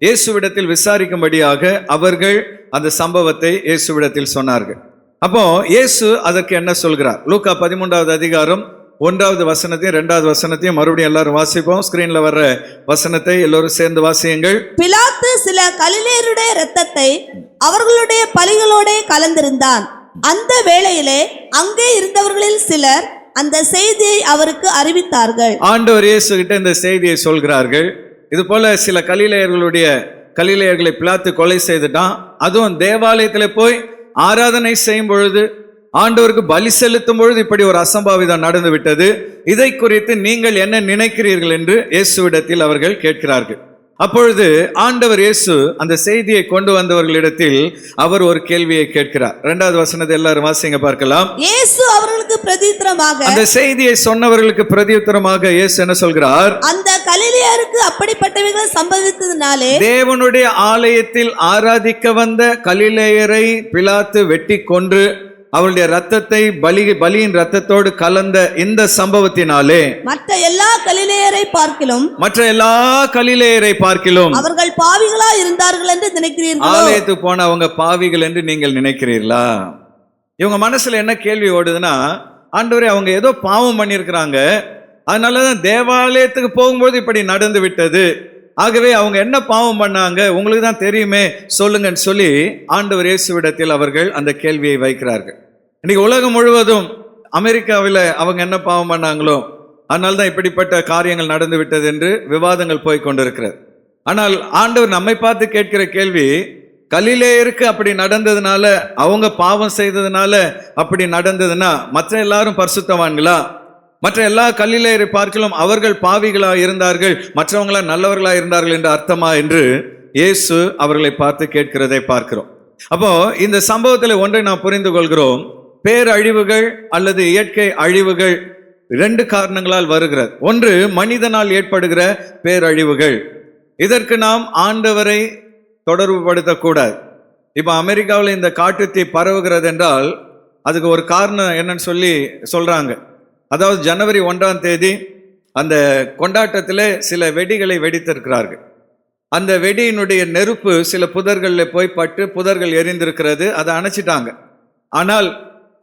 இயேசுவிடத்தில் விசாரிக்கும்படியாக அவர்கள் அந்த சம்பவத்தை இயேசுவிடத்தில் சொன்னார்கள். அப்போ இயேசு அதற்கு என்ன சொல்கிறார்? லூக்கா 13வது அதிகாரம் 1வது வசனத்தையும் 2வது வசனத்தையும் மறுபடியும் எல்லாரும் வாசிப்போம். ஸ்கிரீன்ல வர்ற வசனத்தை எல்லோரும் சேர்ந்து வாசியுங்கள். பிலாத்து சில கலிலேயருடைய இரத்தத்தை அவர்களுடைய பலிகளோட கலந்திருந்தான். அந்த வேளையிலே அங்கே இருந்தவர்களில் சிலர் அந்த செய்தியை அவருக்கு அறிவித்தார்கள். ஆண்டவர் இயேசு கிட்ட இந்த செய்தியை சொல்கிறார்கள். இது போல சில கலிலேயர்களை பிலாத்து கொலை செய்துட்டான். அதுவும் தேவாலயத்துல போய் ஆராதனை செய்யும் பொழுது, ஆண்டவருக்கு பலி செலுத்தும் பொழுது இப்படி ஒரு அசம்பாவிதம் நடந்து விட்டது. இதை குறித்து நீங்கள் என்ன நினைக்கிறீர்கள் என்று இயேசுவிடத்தில் அவர்கள் கேட்கிறார்கள். அப்பொழுது ஆண்டவர் இயேசு அந்த செய்தியை கொண்டு வந்தவர்களிடத்தில் அவர் ஒரு கேள்வியை கேட்கிறார். 2வது வசனத்தை எல்லாரும் வாசிங்க பார்க்கலாம். இயேசு அவர்களுக்கு பிரதியுத்தரமாக, அந்த செய்தியை சொன்னவர்களுக்கு பிரதியுத்தரமாக இயேசு என்ன சொல்கிறார்? அந்த கலிலேயருக்கு அப்படிப்பட்டவைகள் சம்பவித்ததினாலே தேவனுடைய ஆலயத்தில் ஆராதிக்க வந்த கலிலேயரை பிலாத்து வெட்டி கொன்று அவருடைய ரத்தத்தை பலியின் ரத்தத்தோடு கலந்த இந்த சம்பவத்தினாலே மற்ற எல்லா கலிலேயரை பார்க்கிலும் அவர்கள் பாவிகளா இருந்தார்கள் என்று நினைக்கிறீர்களா? ஆலயத்துக்கு போன அவங்க பாவிகள் என்று நீங்கள் நினைக்கிறீர்களா? இவங்க மனசுல என்ன கேள்வி ஓடுதுன்னா, ஆண்டவரே அவங்க ஏதோ பாவம் பண்ணியிருக்கிறாங்க, அதனாலதான் தேவாலயத்துக்கு போகும்போது இப்படி நடந்து விட்டது, ஆகவே அவங்க என்ன பாவம் பண்ணாங்க உங்களுக்கு தான் தெரியுமே சொல்லுங்கன்னு சொல்லி ஆண்டவர் இயேசுவிடத்தில் அவர்கள் அந்த கேள்வியை வைக்கிறார்கள். இன்னைக்கு உலகம் முழுவதும் அமெரிக்காவில் அவங்க என்ன பாவம் பண்ணாங்களோ அதனால்தான் இப்படிப்பட்ட காரியங்கள் நடந்து விட்டது என்று விவாதங்கள் போய் கொண்டிருக்கிறது. ஆனால் ஆண்டவர் நம்மை பார்த்து கேட்கிற கேள்வி, கலிலேயருக்கு அப்படி நடந்ததுனால, அவங்க பாவம் செய்ததுனால அப்படி நடந்ததுன்னா மற்ற எல்லாரும் பரிசுத்தவான்களா? மற்ற எல்லா கலிலேயரை பார்க்கலாம் அவர்கள் பாவிகளா இருந்தார்கள், மற்றவங்களா நல்லவர்களா இருந்தார்கள் என்று அர்த்தமா என்று இயேசு அவர்களை பார்த்து கேட்கிறதை பார்க்கிறோம். அப்போ இந்த சம்பவத்தில் ஒன்றை நாம் புரிந்து கொள்கிறோம், பேரழிவுகள் அல்லது இயற்கை அழிவுகள் 2 காரணங்களால் வருகிறது. ஒன்று மனிதனால் ஏற்படுகிற பேரழிவுகள். இதற்கு நாம் ஆண்டவரை தொடர்பு படுத்தக்கூடாது. இப்போ அமெரிக்காவில் இந்த காட்டுத்தீ பரவுகிறது என்றால் அதுக்கு ஒரு காரணம் என்னன்னு சொல்றாங்க. அதாவது ஜனவரி 1ஆம் தேதி அந்த கொண்டாட்டத்தில் சில வெடிகளை வெடித்திருக்கிறார்கள். அந்த வெடியினுடைய நெருப்பு சில புதர்களில் போய் பட்டு புதர்கள் எரிந்திருக்கிறது, அதை அணைச்சிட்டாங்க. ஆனால்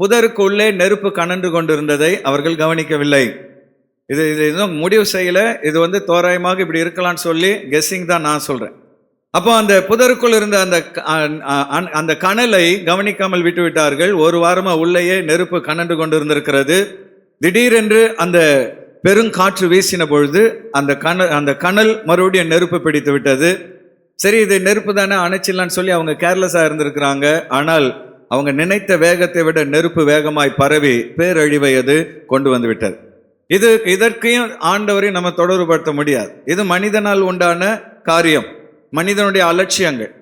புதருக்கு உள்ளே நெருப்பு கனன்று கொண்டிருந்ததை அவர்கள் கவனிக்கவில்லை. இது இன்னும் முடிவு செய்யலை. இது தோராயமாக இப்படி இருக்கலாம்னு சொல்லி கெஸ்ஸிங் தான் நான் சொல்கிறேன். அப்போ அந்த புதருக்குள் இருந்த அந்த கனலை கவனிக்காமல் விட்டு விட்டார்கள். ஒரு வாரமாக உள்ளேயே நெருப்பு கனன்று கொண்டிருந்திருக்கிறது. திடீரென்று அந்த பெருங்காற்று வீசின பொழுது அந்த கனல் மறுபடியும் நெருப்பு பிடித்து விட்டது. சரி, இது நெருப்பு தானே, அணைச்சிடலான்னு சொல்லி அவங்க கேர்லெஸ்ஸாக இருந்திருக்கிறாங்க. ஆனால் அவங்க நினைத்த வேகத்தை விட நெருப்பு வேகமாய் பரவி பேரழிவை அது கொண்டு வந்து விட்டது. இதற்கையும் ஆண்டவரை நம்ம தொடர்புபடுத்த முடியாது. இது மனிதனால் உண்டான காரியம், மனிதனுடைய அலட்சியங்கள்.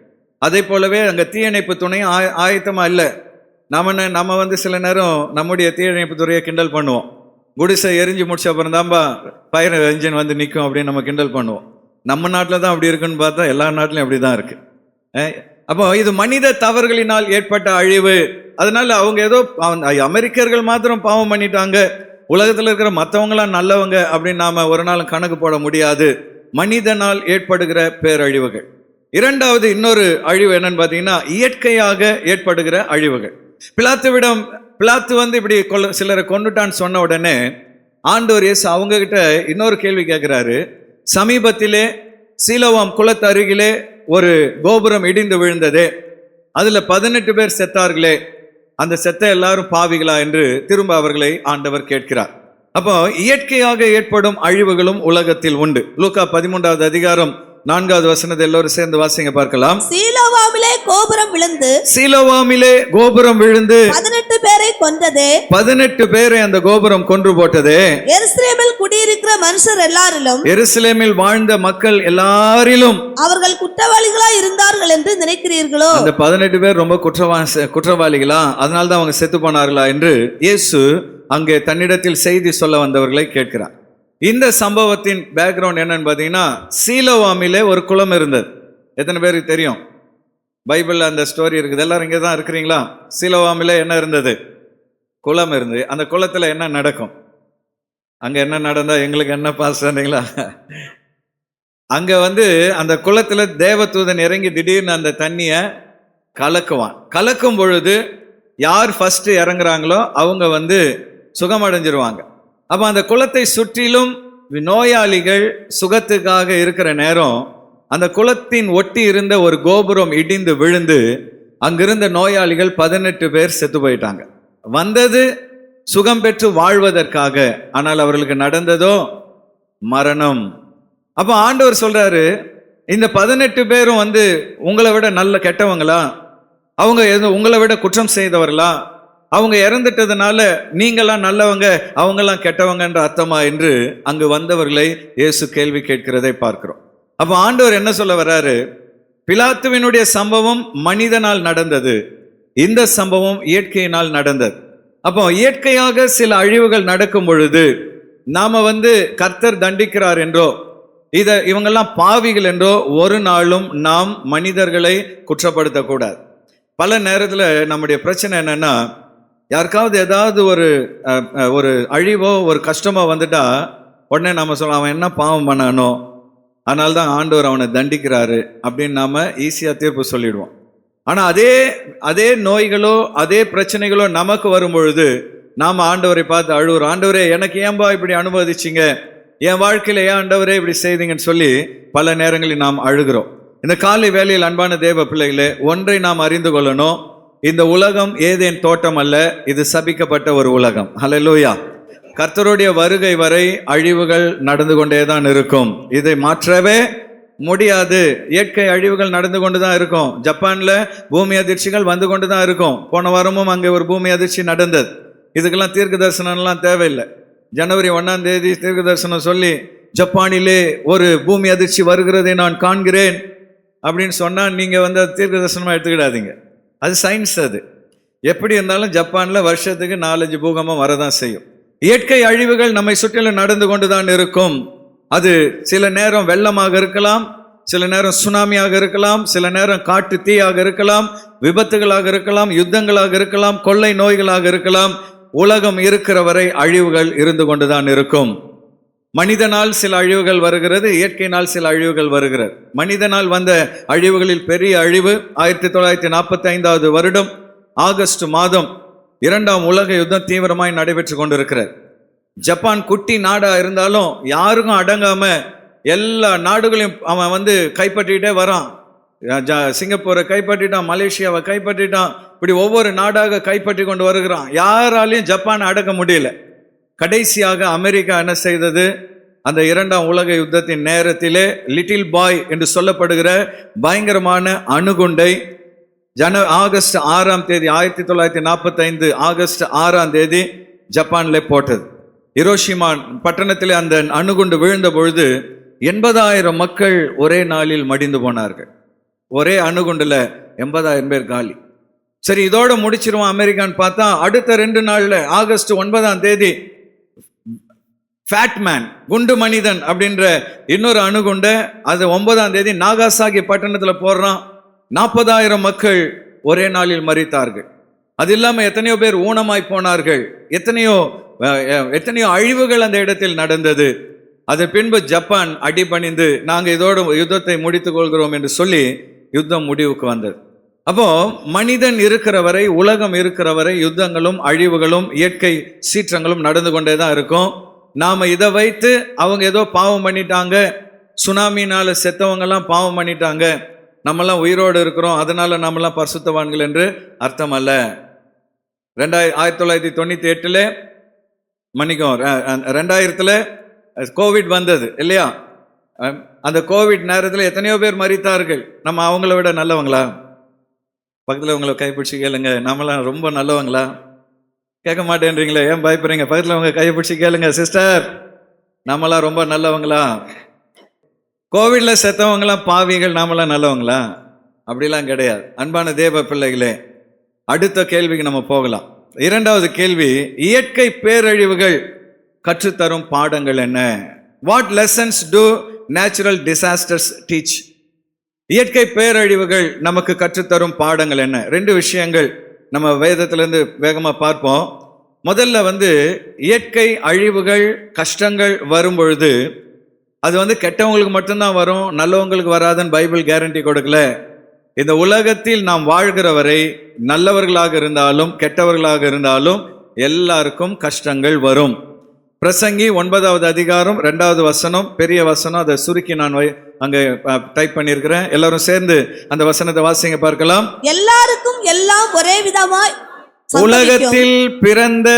அதே போலவே அங்கே தீயணைப்பு துணையும் ஆயத்தமா இல்லை. நம்ம சில நேரம் நம்முடைய தீயணைப்பு துறையை கிண்டல் பண்ணுவோம். குடிசை எரிஞ்சு முடிச்ச அப்புறம் தான்பா ஃபயர் என்ஜின் நிற்கும் அப்படின்னு நம்ம கிண்டல் பண்ணுவோம். நம்ம நாட்டில் தான் அப்படி இருக்குன்னு பார்த்தா எல்லா நாட்டிலையும் அப்படி தான் இருக்கு. அப்போ இது மனித தவறுகளினால் ஏற்பட்ட அழிவு. அதனால அவங்க ஏதோ அமெரிக்கர்கள் மாத்திரம் பாவம் பண்ணிட்டாங்க, உலகத்தில் இருக்கிற மற்றவங்களாம் நல்லவங்க அப்படின்னு நாம ஒரு நாள் கணக்கு போட முடியாது. மனிதனால் ஏற்படுகிற பேரழிவுகள். இரண்டாவது இன்னொரு அழிவு என்னன்னு பார்த்தீங்கன்னா, இயற்கையாக ஏற்படுகிற அழிவுகள். பிலாத்து இப்படி சிலரை கொண்டுட்டான்னு சொன்ன உடனே ஆண்டவர் இயேசு அவங்க கிட்ட இன்னொரு கேள்வி கேட்கிறாரு. சமீபத்திலே சீலோவாம் குளத்து அருகிலே ஒரு கோபுரம் இடிந்து விழுந்ததே, அதுல 18 பேர் செத்தார்களே, அந்த செத்த எல்லாரும் பாவிகளா என்று திரும்ப அவர்களை ஆண்டவர் கேட்கிறார். அப்போ இயற்கையாக ஏற்படும் அழிவுகளும் உலகத்தில் உண்டு. லூக்கா 13வது அதிகாரம் 4வது வசனத்தை எல்லோரும் சேர்ந்து வாசிங்க பார்க்கலாம். சீலோவாமிலே கோபுரம் விழுந்து 18 பேரை கொன்றதே, 18 பேரை அந்த கோபுரம் கொன்று போட்டதே, எருசலேமில் குடியிருக்கிற மனுஷர் எல்லாரிலும், எருசலேமில் வாழ்ந்த மக்கள் எல்லாரிலும் அவர்கள் குற்றவாளிகளா இருந்தார்கள் என்று நினைக்கிறீர்களோ? அந்த 18 பேர் ரொம்ப குற்றவாளிகளா, அதனால்தான் அவங்க செத்து போனார்களா என்று இயேசு அங்கே தன்னிடத்தில் செய்தி சொல்ல வந்தவர்களை கேட்கிறார். இந்த சம்பவத்தின் பேக்ரவுண்ட் என்னன்னு பார்த்தீங்கன்னா, சீலோவாமிலே ஒரு குளம் இருந்தது. எத்தனை பேருக்கு தெரியும்? பைபிளில் அந்த ஸ்டோரி இருக்குது. எல்லாரும் இங்கே தான் இருக்கிறீங்களா? சீலோவாமிலே என்ன இருந்தது? குளம் இருந்தது. அந்த குளத்தில் என்ன நடக்கும்? அங்கே என்ன நடந்தால் எங்களுக்கு என்ன பாசீங்களா? அங்கே அந்த குளத்தில் தேவதூதன் இறங்கி திடீர்னு அந்த தண்ணியை கலக்குவான். கலக்கும் பொழுது யார் ஃபர்ஸ்ட் இறங்குறாங்களோ அவங்க சுகமடைஞ்சிருவாங்க. அப்போ அந்த குளத்தை சுற்றிலும் நோயாளிகள் சுகத்துக்காக இருக்கிற நேரம் அந்த குளத்தின் ஒட்டி இருந்த ஒரு கோபுரம் இடிந்து விழுந்து அங்கிருந்த நோயாளிகள் 18 பேர் செத்து போயிட்டாங்க. வந்தது சுகம் பெற்று வாழ்வதற்காக, ஆனால் அவர்களுக்கு நடந்ததோ மரணம். அப்போ ஆண்டவர் சொல்றாரு, இந்த 18 பேரும் உங்களை விட நல்ல கெட்டவங்களா? அவங்க உங்களை விட குற்றம் செய்தவர்களா? அவங்க இறந்துட்டதுனால நீங்களாம் நல்லவங்க அவங்கெல்லாம் கெட்டவங்கன்ற அர்த்தமா என்று அங்கு வந்தவர்களை இயேசு கேள்வி கேட்கிறதை பார்க்கிறோம். அப்போ ஆண்டவர் என்ன சொல்ல வர்றாரு? பிலாத்துவினுடைய சம்பவம் மனிதனால் நடந்தது, இந்த சம்பவம் இயற்கையினால் நடந்தது. அப்போ இயற்கையாக சில அழிவுகள் நடக்கும் பொழுது நாம கர்த்தர் தண்டிக்கிறார் என்றோ இவங்கெல்லாம் பாவிகள் என்றோ ஒரு நாளும் நாம் மனிதர்களை குற்றப்படுத்தக்கூடாது. பல நேரத்தில் நம்முடைய பிரச்சனை என்னன்னா, யாருக்காவது ஏதாவது ஒரு அழிவோ ஒரு கஷ்டமோ வந்துட்டா உடனே நம்ம சொல்லலாம், அவன் என்ன பாவம் பண்ணானோ அதனால்தான் ஆண்டவர் அவனை தண்டிக்கிறாரு அப்படின்னு நாம ஈஸியாக தீர்ப்பு சொல்லிடுவோம். ஆனா அதே நோய்களோ அதே பிரச்சனைகளோ நமக்கு வரும் பொழுது நாம ஆண்டவரை பார்த்து அழுகுறோம். ஆண்டவரே, எனக்கு ஏன்பா இப்படி அனுமதிச்சிங்க, என் வாழ்க்கையில ஏன் ஆண்டவரே இப்படி செய்தீங்கன்னு சொல்லி பல நேரங்களில் நாம் அழுகிறோம். இந்த காலை வேளையில் அன்பான தேவ பிள்ளைகளே, ஒன்றை நாம் அறிந்து கொள்ளணும். இந்த உலகம் ஏதேன் தோட்டம் அல்ல, இது சபிக்கப்பட்ட ஒரு உலகம். ஹல்லேலூயா. கர்த்தருடைய வருகை வரை அழிவுகள் நடந்து கொண்டேதான் இருக்கும். இதை மாற்றவே முடியாது. இயற்கை அழிவுகள் நடந்து கொண்டுதான் இருக்கும். ஜப்பான்ல பூமி அதிர்ச்சிகள் வந்து கொண்டுதான் இருக்கும். போன வாரமும் அங்கே ஒரு பூமி அதிர்ச்சி நடந்தது. இதுக்கெல்லாம் தீர்க்க தரிசனம்லாம் தேவையில்லை. ஜனவரி 1ஆம் தேதி தீர்க்க தரிசனம் சொல்லி ஜப்பானிலே ஒரு பூமி அதிர்ச்சி வருகிறதை நான் காண்கிறேன் அப்படின்னு சொன்னா நீங்க வந்து தீர்க்க தரிசனமா எடுத்துக்கிடாதீங்க. அது சயின்ஸ். அது எப்படி இருந்தாலும் ஜப்பான்ல வருஷத்துக்கு 4-5 பூகம்பம் வரதான் செய்யும். இயற்கை அழிவுகள் நம்மை சுற்றிலும் நடந்து கொண்டுதான் இருக்கும். அது சில நேரம் வெள்ளமாக இருக்கலாம், சில நேரம் சுனாமியாக இருக்கலாம், சில நேரம் காட்டு தீயாக இருக்கலாம், விபத்துகளாக இருக்கலாம், யுத்தங்களாக இருக்கலாம், கொள்ளை நோய்களாக இருக்கலாம். உலகம் இருக்கிற வரை அழிவுகள் இருந்து கொண்டுதான் இருக்கும். மனிதனால் சில அழிவுகள் வருகிறது, இயற்கையினால் சில அழிவுகள் வருகிறது. மனிதனால் வந்த அழிவுகளில் பெரிய அழிவு 1945 வருடம் ஆகஸ்ட் மாதம் 2ஆம் உலக யுத்தம் தீவிரமாய் நடைபெற்று கொண்டிருக்கிறது. ஜப்பான் குட்டி நாடா இருந்தாலும் யாருக்கும் அடங்காம எல்லா நாடுகளையும் அவன் வந்து கைப்பற்றிட்டே வரான். சிங்கப்பூரை கைப்பற்றிட்டான், மலேசியாவை கைப்பற்றிட்டான், இப்படி ஒவ்வொரு நாடாக கைப்பற்றி கொண்டு வருகிறான். யாராலையும் ஜப்பானை அடக்க முடியல. கடைசியாக அமெரிக்கா என்ன செய்தது? அந்த 2ஆம் உலக யுத்தத்தின் நேரத்திலே லிட்டில் பாய் என்று சொல்லப்படுகிற பயங்கரமான அணுகுண்டை ஆகஸ்ட் 6ஆம் தேதி 1945 ஆகஸ்ட் 6ஆம் தேதி ஜப்பான்ல போட்டது. ஹிரோஷிமா பட்டணத்திலே அந்த அணுகுண்டு விழுந்த பொழுது 80,000 மக்கள் ஒரே நாளில் மடிந்து போனார்கள். ஒரே அணுகுண்டுல 80,000 பேர் காலி. சரி, இதோட முடிச்சிருவோம் அமெரிக்கான்னு பார்த்தா அடுத்த 2 நாள்ல ஆகஸ்ட் 9ஆம் தேதி ஃபேட்மேன், குண்டு மனிதன் அப்படின்ற இன்னொரு அணுகுண்டை அது 9ஆம் தேதி நாகாசாகி பட்டணத்துல போடுறான். 40,000 மக்கள் ஒரே நாளில் மரித்தார்கள். அது இல்லாம எத்தனையோ பேர் ஊனமாய் போனார்கள். எத்தனையோ அழிவுகள் அந்த இடத்தில் நடந்தது. அது பின்பு ஜப்பான் அடிபணிந்து நாங்கள் இதோடு யுத்தத்தை முடித்துக் கொள்கிறோம் என்று சொல்லி யுத்தம் முடிவுக்கு வந்தது. அப்போ மனிதன் இருக்கிற வரை, உலகம் இருக்கிற வரை யுத்தங்களும் அழிவுகளும் இயற்கை சீற்றங்களும் நடந்து கொண்டே தான் இருக்கும். நாம இதை வைத்து அவங்க ஏதோ பாவம் பண்ணிட்டாங்க, சுனாமினால செத்தவங்கெல்லாம் பாவம் பண்ணிட்டாங்க, நம்மெல்லாம் உயிரோடு இருக்கிறோம் அதனால நம்மெல்லாம் பரிசுத்தவான்கள் என்று அர்த்தம் அல்ல. 1998 மன்னிக்கும் 2000 கோவிட் வந்தது இல்லையா? அந்த கோவிட் நேரத்தில் எத்தனையோ பேர் மரித்தார்கள். நம்ம அவங்கள விட நல்லவங்களா? பக்கத்தில் உங்களை கைப்பிடிச்சு கேளுங்க, நம்மளாம் ரொம்ப நல்லவங்களா? கேட்க மாட்டேன்றீங்களே, ஏன் பயப்படுறீங்க? பக்கத்தில் உங்க கைப்பிடிச்சு கேளுங்க, சிஸ்டர் நம்மளாம் ரொம்ப நல்லவங்களா? கோவிட்ல செத்தவங்களாம் பாவிகள், நாமெல்லாம் நல்லவங்களா? அப்படிலாம் கிடையாது. அன்பான தேவ பிள்ளைகளே, அடுத்த கேள்விக்கு நம்ம போகலாம். 2வது கேள்வி, இயற்கை பேரழிவுகள் கற்றுத்தரும் பாடங்கள் என்ன? What lessons to natural disasters teach? இயற்கை பேரழிவுகள் நமக்கு கற்றுத்தரும் பாடங்கள் என்ன? 2 விஷயங்கள் நம்ம வேதத்திலிருந்து வேகமா பார்ப்போம். முதல்ல இயற்கை அழிவுகள் கஷ்டங்கள் வரும் பொழுது அது கெட்டவங்களுக்கு மட்டும்தான் வரும், நல்லவங்களுக்கு வராதுன்னு பைபிள் கேரண்டி கொடுக்கல. இந்த உலகத்தில் நாம் வாழ்கிற வரை நல்லவர்களாக இருந்தாலும் கெட்டவர்களாக இருந்தாலும் எல்லாருக்கும் கஷ்டங்கள் வரும். பிரசங்கி 9வது அதிகாரம் 2வது வசனம், பெரிய வசனம், அதை சுருக்கி நான் அங்கே டைப் பண்ணியிருக்கிறேன். எல்லாரும் சேர்ந்து அந்த வசனத்தை வாசிங்க பார்க்கலாம். எல்லாருக்கும் எல்லாம் ஒரே விதமாய் உலகத்தில் பிறந்த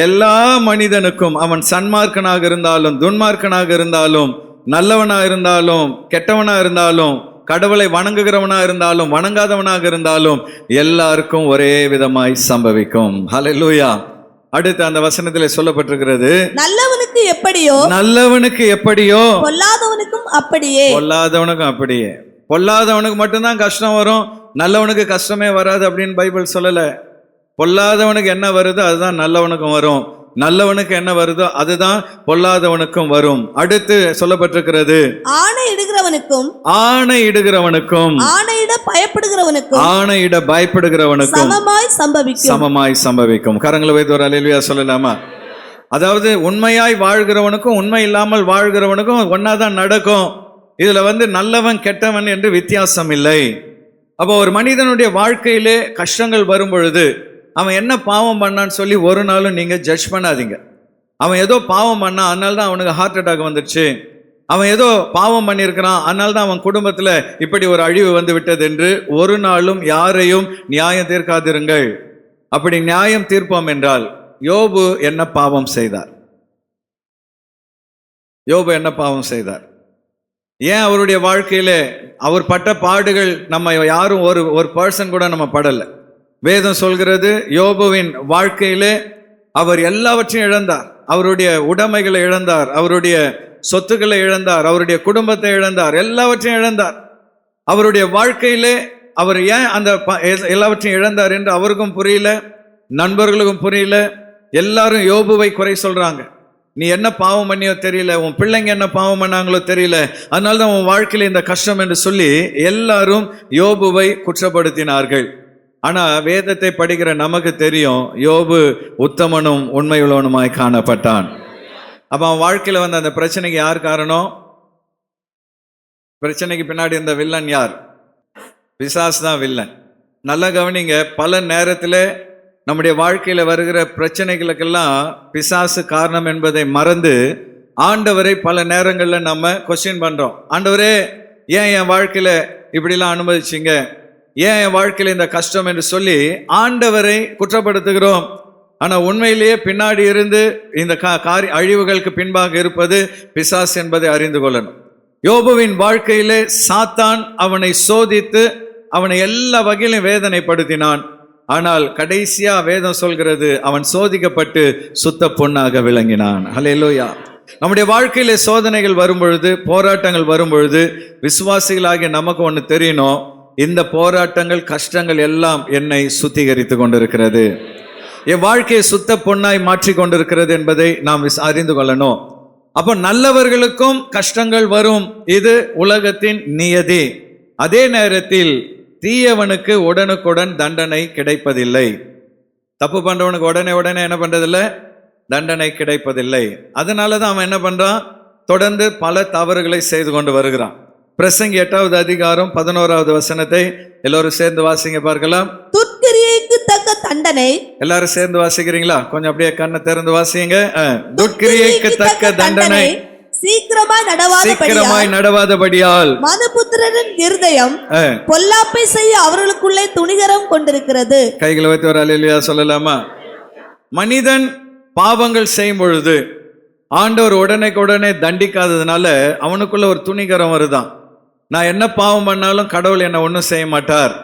எல்லா மனிதனுக்கும், அவன் சன்மார்க்கனாக இருந்தாலும் துன்மார்க்கனாக இருந்தாலும் நல்லவனா இருந்தாலும் கெட்டவனா இருந்தாலும் கடவுளை வணங்குகிறவனா இருந்தாலும் வணங்காதவனாக இருந்தாலும் எல்லாருக்கும் ஒரே விதமாய் சம்பவிக்கும். ஹல்லேலூயா. அடுத்து அந்த வசனத்திலே சொல்லப்பட்டிருக்கிறது, நல்லவனுக்கு எப்படியோ பொல்லாதவனுக்கும் அப்படியே. பொல்லாதவனுக்கு மட்டும்தான் கஷ்டம் வரும், நல்லவனுக்கு கஷ்டமே வராது அப்படின்னு பைபிள் சொல்லல. பொல்லாதவனுக்கு என்ன வருதோ அதுதான் நல்லவனுக்கும் வரும், நல்லவனுக்கு என்ன வருதோ அதுதான் பொல்லாதவனுக்கும் வரும். அடுத்து சொல்லப்பட்டிருக்கிறது, ஆணையிடுகிறவனுக்கும் ஆணையிட பயப்படுகிறவனுக்கும் சமமாய் சம்பவிக்கும். கரங்களை வைத்து ஒரு அல்லேலூயா சொல்லலாமா? அதாவது உண்மையாய் வாழ்கிறவனுக்கும் உண்மை இல்லாமல் வாழ்கிறவனுக்கும் ஒன்னாதான் நடக்கும். இதுல நல்லவன் கெட்டவன் என்று வித்தியாசம் இல்லை. அப்போ ஒரு மனிதனுடைய வாழ்க்கையிலே கஷ்டங்கள் வரும் பொழுது அவன் என்ன பாவம் பண்ணான்னு சொல்லி ஒரு நாளும் நீங்க ஜட்ஜ் பண்ணாதீங்க. அவன் ஏதோ பாவம் பண்ணான், அதனால தான் அவனுக்கு ஹார்ட் அட்டாக் வந்துடுச்சு. அவன் ஏதோ பாவம் பண்ணியிருக்கிறான், அதனால தான் அவன் குடும்பத்தில் இப்படி ஒரு அழிவு வந்து விட்டது என்று ஒரு நாளும் யாரையும் நியாயம் தீர்க்காதிருங்கள். அப்படி நியாயம் தீர்ப்போம் என்றால் யோபு என்ன பாவம் செய்தார்? யோபு என்ன பாவம் செய்தார்? ஏன் அவருடைய வாழ்க்கையில அவர் பட்ட பாடுகள் நம்ம யாரும் ஒரு பர்சன் கூட நம்ம படலை. வேதம் சொல்கிறது யோபுவின் வாழ்க்கையிலே அவர் எல்லாவற்றையும் இழந்தார். அவருடைய உடைமைகளை இழந்தார், அவருடைய சொத்துக்களை இழந்தார், அவருடைய குடும்பத்தை இழந்தார், எல்லாவற்றையும் இழந்தார். அவருடைய வாழ்க்கையிலே அவர் ஏன் அந்த எல்லாவற்றையும் இழந்தார் என்று அவருக்கும் புரியல, நண்பர்களுக்கும் புரியல. எல்லாரும் யோபுவை குறை சொல்றாங்க. நீ என்ன பாவம் பண்ணியோ தெரியல, உன் பிள்ளைங்க என்ன பாவம் பண்ணாங்களோ தெரியல, அதனால தான் உன் வாழ்க்கையில இந்த கஷ்டம் என்று சொல்லி எல்லாரும் யோபுவை குற்றப்படுத்தினார்கள். ஆனா வேதத்தை படிக்கிற நமக்கு தெரியும், யோபு உத்தமனும் உண்மையுள்ளவனுமாய் காணப்பட்டான். அப்ப அவன் வாழ்க்கையில வந்த அந்த பிரச்சனைக்கு யார் காரணம்? பிரச்சனைக்கு பின்னாடி இருந்த வில்லன் யார்? பிசாசு தான் வில்லன். நல்லா கவனிங்க, பல நேரத்தில் நம்முடைய வாழ்க்கையில வருகிற பிரச்சனைகளுக்கெல்லாம் பிசாசு காரணம் என்பதை மறந்து ஆண்டவரை பல நேரங்களில் நம்ம கொஸ்டின் பண்றோம். ஆண்டவரே, ஏன் என் வாழ்க்கையில இப்படிலாம் அனுமதிச்சிங்க, ஏன் என் வாழ்க்கையில இந்த கஷ்டம் என்று சொல்லி ஆண்டவரை குற்றப்படுத்துகிறோம். ஆனா உண்மையிலேயே பின்னாடி இருந்து இந்த அழிவுகளுக்கு பின்பாக இருப்பது பிசாசு என்பதை அறிந்து கொள்ளணும். யோபுவின் வாழ்க்கையிலே சாத்தான் அவனை சோதித்து அவனை எல்லா வகையிலும் வேதனைப்படுத்தினான். ஆனால் கடைசியா வேதம் சொல்கிறது, அவன் சோதிக்கப்பட்டு சுத்த பொன்னாக விளங்கினான். ஹல்லேலூயா. நம்முடைய வாழ்க்கையிலே சோதனைகள் வரும் பொழுது, போராட்டங்கள் வரும் பொழுது, விசுவாசிகளாகிய நமக்கு ஒன்று தெரியணும், இந்த போராட்டங்கள் கஷ்டங்கள் எல்லாம் என்னை சுத்திகரித்து கொண்டிருக்கிறது, என் வாழ்க்கையை சுத்த பொன்னாய் மாற்றி கொண்டிருக்கிறது என்பதை நாம் அறிந்து கொள்ளணும். அப்போ நல்லவர்களுக்கும் கஷ்டங்கள் வரும், இது உலகத்தின் நியதி. அதே நேரத்தில் தீயவனுக்கு உடனுக்குடன் தண்டனை கிடைப்பதில்லை. தப்பு பண்றவனுக்கு உடனே என்ன பண்றதில்லை? தண்டனை கிடைப்பதில்லை. அதனாலதான் அவன் என்ன பண்றான்? தொடர்ந்து பல தவறுகளை செய்து கொண்டு வருகிறான். பிரசங்கி 8வது அதிகாரம் 11வது வசனத்தை எல்லாரும் சேர்ந்து வாசிங்க பார்க்கலாம். துர்க்கிரியைக்கு தக்க தண்டனை. எல்லாரும் சேர்ந்து வாசிக்கிறீங்களா? கொஞ்சம் அப்படியே கண்ணை திறந்து வாசிங்க. துர்க்கிரியைக்கு தக்க தண்டனை சீக்கிரமாய் நடவாதபடியால் மனுபுத்திரரின் இருதயம் பொல்லாப்பை செய்ய அவர்களுக்குள்ளே துணிகரம் கொண்டிருக்கிறது. கைகளை வைத்து ஒரு அல்லேலூயா சொல்லலாமா? மனிதன் பாவங்கள் செய்யும் பொழுது ஆண்டவர் உடனே தண்டிக்காததுனால அவனுக்குள்ள ஒரு துணிகரம் வருதான். நான் என்ன பாவம் பண்ணாலும் கடவுள் என்னை ஒன்றும் செய்ய மாட்டார்,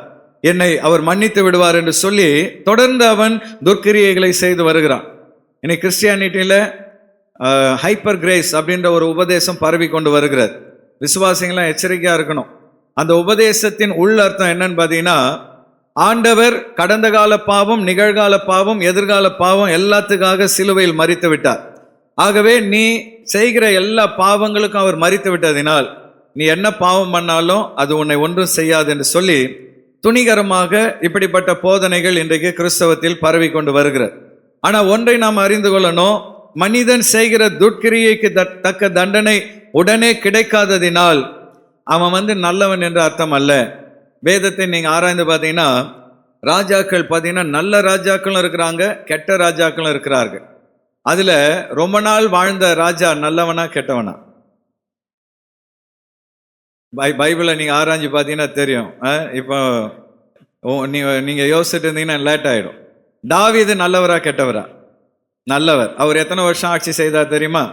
என்னை அவர் மன்னித்து விடுவார் என்று சொல்லி தொடர்ந்து அவன் துர்க்கிரியைகளை செய்து வருகிறான். இன்னைக்கு கிறிஸ்டியானிட்டியில ஹைப்பர் கிரேஸ் அப்படின்ற ஒரு உபதேசம் பரவி கொண்டு வருகிறது. விசுவாசிகளாம் எச்சரிக்கையா இருக்கணும். அந்த உபதேசத்தின் உள் அர்த்தம் என்னன்னு பார்த்தீங்கன்னா, ஆண்டவர் கடந்த கால பாவம், நிகழ்கால பாவம், எதிர்கால பாவம் எல்லாத்துக்காக சிலுவையில் மரித்து விட்டார். ஆகவே நீ செய்கிற எல்லா பாவங்களுக்கும் அவர் மரித்து விட்டதினால் நீ என்ன பாவம் பண்ணாலும் அது உன்னை ஒன்றும் செய்யாது என்று சொல்லி துணிகரமாக இப்படிப்பட்ட போதனைகள் இன்றைக்கு கிறிஸ்தவத்தில் பரவி கொண்டு வருகிறது. ஆனா ஒன்றை நாம் அறிந்து கொள்ளணும், மனிதன் செய்கிற துர்க்கிரியைக்கு தக்க தண்டனை உடனே கிடைக்காததினால் அவன் நல்லவன் என்று அர்த்தம் அல்ல. வேதத்தை நீங்க ஆராய்ந்து பார்த்தீங்கன்னா, ராஜாக்கள் பார்த்தீங்கன்னா நல்ல ராஜாக்களும் இருக்கிறாங்க, கெட்ட ராஜாக்களும் இருக்கிறார்கள். அதுல ரொம்ப நாள் வாழ்ந்த ராஜா நல்லவனா கெட்டவனா? பைபிளை நீங்க ஆராய்ஞ்சு பார்த்தீங்கன்னா தெரியும். இப்போ நீங்க யோசிச்சுட்டு இருந்தீங்கன்னா லேட் ஆயிடும். தாவீது நல்லவரா கெட்டவரா? நல்லவர். அவர் எத்தனை வருஷம் ஆட்சி செய்தார் தெரியுமா?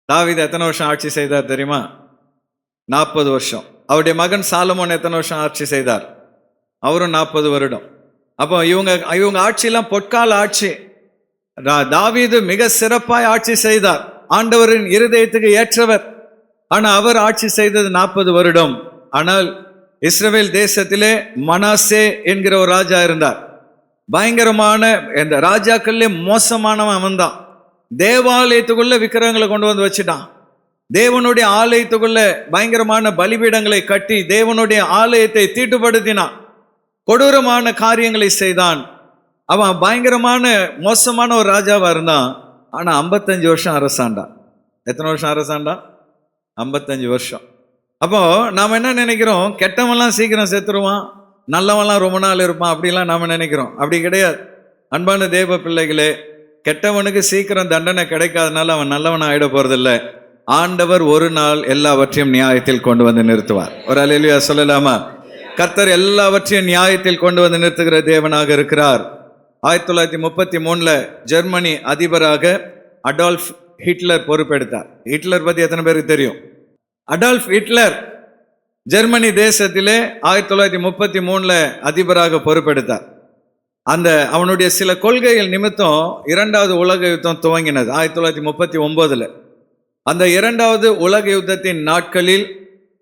தாவீது எத்தனை வருஷம் ஆட்சி செய்தார் தெரியுமா? 40 வருஷம். அவருடைய மகன் சாலமோன் எத்தனை வருஷம் ஆட்சி செய்தார்? அவரும் 40 வருடம். அப்போ இவங்க ஆட்சியெல்லாம் பொற்கால ஆட்சி. தாவீது மிக சிறப்பாய் ஆட்சி செய்தார், ஆண்டவரின் இருதயத்துக்கு ஏற்றவர். ஆனா அவர் ஆட்சி செய்தது 40 வருடம். ஆனால் இஸ்ரவேல் தேசத்திலே மனாசே என்கிற ஒரு ராஜா இருந்தார். பயங்கரமான, இந்த ராஜாக்கள்ல மோசமானவன் அவன் தான். தேவாலயத்துக்குள்ள விக்கிரகங்களை கொண்டு வந்து வச்சுட்டான். தேவனுடைய ஆலயத்துக்குள்ள பயங்கரமான பலிபீடங்களை கட்டி தேவனுடைய ஆலயத்தை தீட்டுப்படுத்தினான். கொடூரமான காரியங்களை செய்தான். அவன் பயங்கரமான மோசமான ஒரு ராஜாவா இருந்தான். ஆனா 55 வருஷம் அரசாண்டான். எத்தனை வருஷம் அரசாண்டான்? 55 வருஷம். அப்போ நாம் என்ன நினைக்கிறோம், கெட்டவன்லாம் சீக்கிரம் செத்துருவான், நல்லவன்லாம் ரொம்ப நாள் இருப்பான் அப்படிலாம் நாம் நினைக்கிறோம். அப்படி கிடையாது. அன்பான தேவ பிள்ளைகளே, கெட்டவனுக்கு சீக்கிரம் தண்டனை கிடைக்காதனால அவன் நல்லவன் ஆயிட போறதில்ல. ஆண்டவர் ஒரு நாள் எல்லாவற்றையும் நியாயத்தில் கொண்டு வந்து நிறுத்துவார். ஒரு அல்லேலூயா சொல்லலாமா? கர்த்தர் எல்லாவற்றையும் நியாயத்தில் கொண்டு வந்து நிறுத்துகிற தேவனாக இருக்கிறார். 1933 ஜெர்மனி அதிபராக அடால்ஃப் ஹிட்லர் பொறுப்பெடுத்தார். ஹிட்லர் பத்தி எத்தனை பேருக்கு தெரியும்? அடால்ஃப் ஹிட்லர் ஜெர்மனி தேசத்திலே 1933 அதிபராக பொறுப்பெடுத்தார். அவனுடைய சில கொள்கைகள் நிமித்தம் 2வது உலக யுத்தம் துவங்கினது 1939. அந்த 2வது உலக யுத்தத்தின் நாட்களில்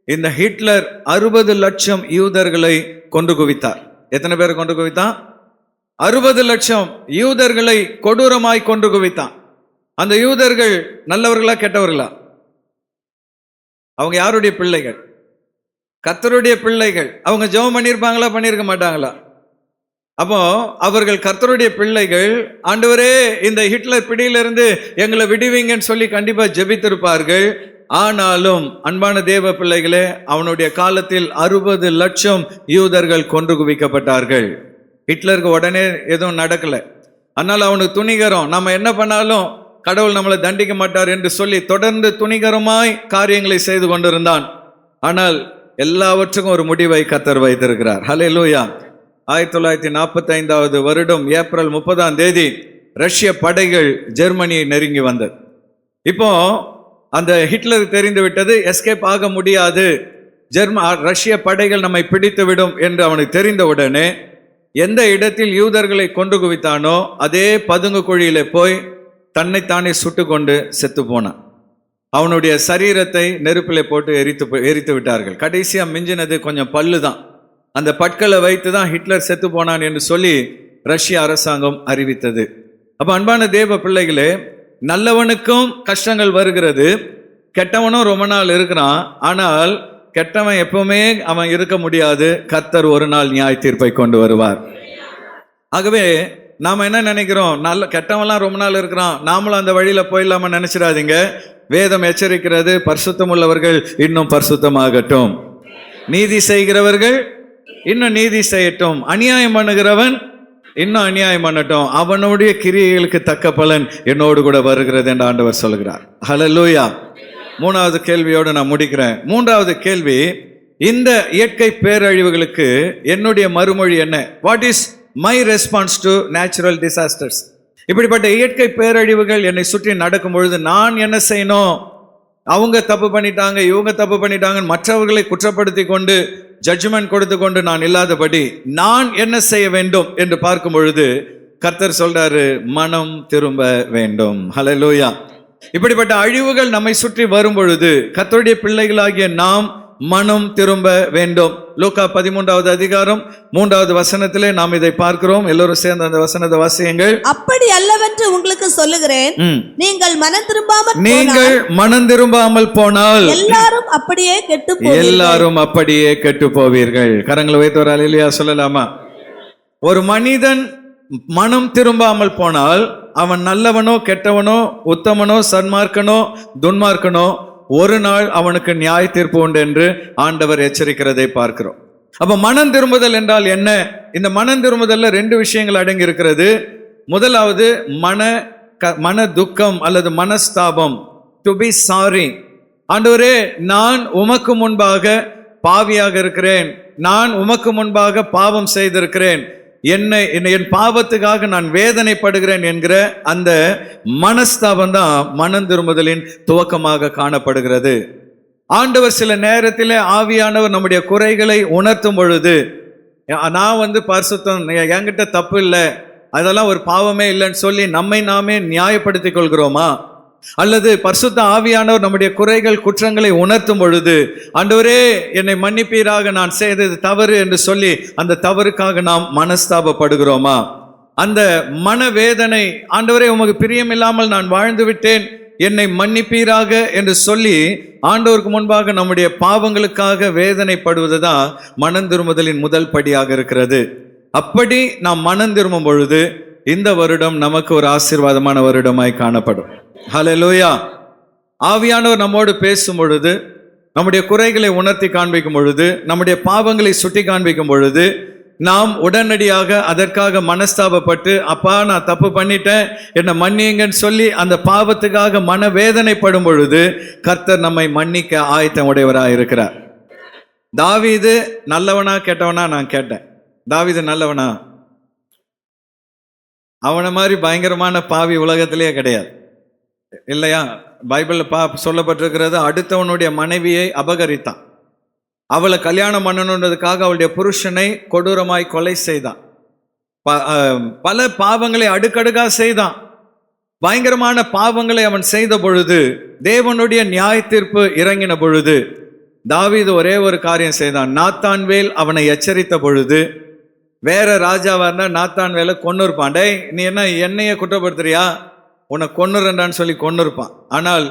இந்த ஹிட்லர் 60 லட்சம் யூதர்களை கொன்று குவித்தார். எத்தனை பேர் கொன்று குவித்தான்? 60 லட்சம் யூதர்களை கொடூரமாய் கொன்று குவித்தான். அந்த யூதர்கள் நல்லவர்களா கெட்டவர்களா? அவங்க யாருடைய பிள்ளைகள்? கர்த்தருடைய பிள்ளைகள். அவங்க ஜெபம் பண்ணியிருப்பாங்களா, பண்ணியிருக்க மாட்டாங்களா? அப்போ அவர்கள் கர்த்தருடைய பிள்ளைகள். ஆண்டவரே, இந்த ஹிட்லர் பிடியிலிருந்து எங்களை விடுவீங்கன்னு சொல்லி கண்டிப்பா ஜெபித்திருப்பார்கள். ஆனாலும் அன்பான தேவ பிள்ளைகளே, அவனுடைய காலத்தில் 60 லட்சம் யூதர்கள் கொன்று குவிக்கப்பட்டார்கள். ஹிட்லருக்கு உடனே எதுவும் நடக்கல. அதனால அவனுக்கு துணிகரம், நம்ம என்ன பண்ணாலும் கடவுள் நம்மளை தண்டிக்க மாட்டார் என்று சொல்லி தொடர்ந்து துணிகரமாய் காரியங்களை செய்து கொண்டிருந்தான். ஆனால் எல்லாவற்றுக்கும் ஒரு முடிவை கர்த்தர் வைத்திருக்கிறார். ஹல்லேலூயா. 1945 வருடம் ஏப்ரல் 30 ரஷ்ய படைகள் ஜெர்மனியை நெருங்கி வந்தது. இப்போ அந்த ஹிட்லருக்கு தெரிந்து விட்டது, எஸ்கேப் ஆக முடியாது, ரஷ்ய படைகள் நம்மை பிடித்து விடும் என்று அவனுக்கு தெரிந்தவுடனே எந்த இடத்தில் யூதர்களை கொண்டு குவித்தானோ அதே பதுங்கு குழியில போய் தன்னைத்தானே சுட்டு கொண்டு செத்து போனான். அவனுடைய சரீரத்தை நெருப்பிலே போட்டு எரித்து விட்டார்கள். கடைசியா மிஞ்சினது கொஞ்சம் பல்லு தான். அந்த பற்களை வைத்து தான் ஹிட்லர் செத்து போனான் என்று சொல்லி ரஷ்ய அரசாங்கம் அறிவித்தது. அப்ப அன்பான தேவ பிள்ளைகளே, நல்லவனுக்கும் கஷ்டங்கள் வருகிறது, கெட்டவனும் ரொம்ப நாள் இருக்கிறான். ஆனால் கெட்டவன் எப்பவுமே அவன் இருக்க முடியாது. கர்த்தர் ஒரு நாள் நியாய தீர்ப்பை கொண்டு வருவார். ஆகவே நாம என்ன நினைக்கிறோம், கெட்டவன்லாம் ரொம்ப நாள் இருக்கிறான், நாமளும் அந்த வழியில போயிடலாம நினைச்சிடாதீங்க. வேதம் எச்சரிக்கிறது, பரிசுத்தம் உள்ளவர்கள் இன்னும் பரிசுத்தமாகட்டும், நீதி செய்கிறவர்கள் இன்னும் நீதி செய்யட்டும், அநியாயம் பண்ணுகிறவன் இன்னும் அநியாயம் பண்ணட்டும், அவனுடைய கிரியைகளுக்கு தக்க பலன் என்னோடு கூட வருகிறது என்று ஆண்டவர் சொல்கிறார். ஹல்லேலூயா. 3வது கேள்வியோடு நான் முடிக்கிறேன். 3வது கேள்வி, இந்த இயற்கை பேரழிவுகளுக்கு என்னுடைய மறுமொழி என்ன? What is my response to natural disasters? இப்படிப்பட்ட இயற்கை பேரழிவுகள் என்னை சுற்றி நடக்கும் பொழுது நான் என்ன செய்யணும்? அவங்க தப்பு பண்ணிட்டாங்க, இவங்க தப்பு பண்ணிட்டாங்க, மற்றவர்களை குற்றப்படுத்தி கொண்டு ஜட்ஜ்மெண்ட் கொடுத்து கொண்டு நான் இல்லாதபடி நான் என்ன செய்ய வேண்டும் என்று பார்க்கும் பொழுது கர்த்தர் சொல்றாரு, மனம் திரும்ப வேண்டும். ஹல்லேலூயா. இப்படிப்பட்ட அழிவுகள் நம்மை சுற்றி வரும் பொழுது கர்த்தருடைய பிள்ளைகளாகிய நாம் மனம் திரும்ப வேண்டும். லூக்கா 13வது அதிகாரம் 3வது வசனத்திலே நாம் இதை பார்க்கிறோம். எல்லோரும் சேர்ந்து அந்த வசனத்தை வாசியுங்கள். அப்படி அல்லவென்று உங்களுக்கு சொல்லுகிறேன், நீங்கள் மனம் திரும்பாமல் போனால் எல்லாரும் அப்படியே கெட்டு போவீர்கள். கரங்களை வைத்து ஒரு அல்லேலூயா சொல்லலாமா? ஒரு மனிதன் மனம் திரும்பாமல் போனால் அவன் நல்லவனோ கெட்டவனோ, உத்தமனோ சன்மார்க்கனோ துன்மார்க்கனோ, ஒரு நாள் அவனுக்கு நியாய தீர்ப்பு உண்டு என்று ஆண்டவர் எச்சரிக்கிறதை பார்க்கிறோம். அப்ப மனம் திரும்புதல் என்றால் என்ன? இந்த மனம் திரும்புதல்ல 2 விஷயங்கள் அடங்கி இருக்கிறது. முதலாவது மன துக்கம் அல்லது மனஸ்தாபம், டு பி சாரி. ஆண்டவரே, நான் உமக்கு முன்பாக பாவியாக இருக்கிறேன், நான் உமக்கு முன்பாக பாவம் செய்திருக்கிறேன், என் பாவத்துக்காக நான் வேதனைப்படுகிறேன் என்கிற அந்த மனஸ்தாபம் தான் மனம் திரும்புதலின் துவக்கமாக காணப்படுகிறது. ஆண்டவர் சில நேரத்தில் ஆவியானவர் நம்முடைய குறைகளை உணர்த்தும் பொழுது, நான் பரிசுத்தம், என்கிட்ட தப்பு இல்லை, அதெல்லாம் ஒரு பாவமே இல்லைன்னு சொல்லி நம்மை நாமே நியாயப்படுத்திக் கொள்கிறோமா? அல்லது பரிசுத்த ஆவியானவர் நம்முடைய குறைகள் குற்றங்களை உணர்த்தும் பொழுது, ஆண்டவரே என்னை மன்னிப்பீராக, நான் செய்தது தவறு என்று சொல்லி அந்த தவறுக்காக நாம் மனஸ்தாபப்படுகிறோமா? அந்த மனவேதனை, ஆண்டவரே உமக்கு பிரியமில்லாமல் நான் வாழ்ந்து விட்டேன், என்னை மன்னிப்பீராக என்று சொல்லி ஆண்டவருக்கு முன்பாக நம்முடைய பாவங்களுக்காக வேதனைப்படுவதுதான் மனம் திரும்புதலின் முதல் படியாக இருக்கிறது. அப்படி நாம் மனம் திரும்பும் பொழுது இந்த வருடம் நமக்கு ஒரு ஆசீர்வாதமான வருடமாய் காணப்படும். ஹல்லேலூயா. ஆவியானவர் நம்மோடு பேசும் பொழுது நம்முடைய குறைகளை உணர்த்தி காண்பிக்கும் பொழுது, நம்முடைய பாவங்களை சுட்டி காண்பிக்கும் பொழுது, நாம் உடனடியாக அதற்காக மனஸ்தாபப்பட்டு, அப்பா நான் தப்பு பண்ணிட்டேன் என்னை மன்னியுங்கன்னு சொல்லி அந்த பாவத்துக்காக மனவேதனைப்படும் பொழுது கர்த்தர் நம்மை மன்னிக்க ஆயத்தம் உடையவராக இருக்கிறார். தாவீது நல்லவனா கெட்டவனா? நான் கேட்டேன். தாவீது நல்லவனா? அவனை மாதிரி பயங்கரமான பாவி உலகத்திலேயே கிடையாது, இல்லையா? பைபிளில் சொல்லப்பட்டிருக்கிறது, அடுத்தவனுடைய மனைவியை அபகரித்தான், அவளை கல்யாணம் பண்ணணுன்றதுக்காக அவளுடைய புருஷனை கொடூரமாய் கொலை செய்தான், பல பாவங்களை அடுக்கடுக்கா செய்தான். பயங்கரமான பாவங்களை அவன் செய்த பொழுது, தேவனுடைய நியாய தீர்ப்பு இறங்கின பொழுது, தாவீது ஒரே ஒரு காரியம் செய்தான். நாத்தான்வேல் அவனை எச்சரித்த பொழுது, வேற ராஜாவா இருந்தா நாத்தான்வேலை கொன்னு இருப்பான். டேய் நீ என்ன என்னைய குற்றப்படுத்துறியா, உன்னை கொன்னுறண்டான்னு சொல்லி கொன்னு இருப்பான். ஆனால்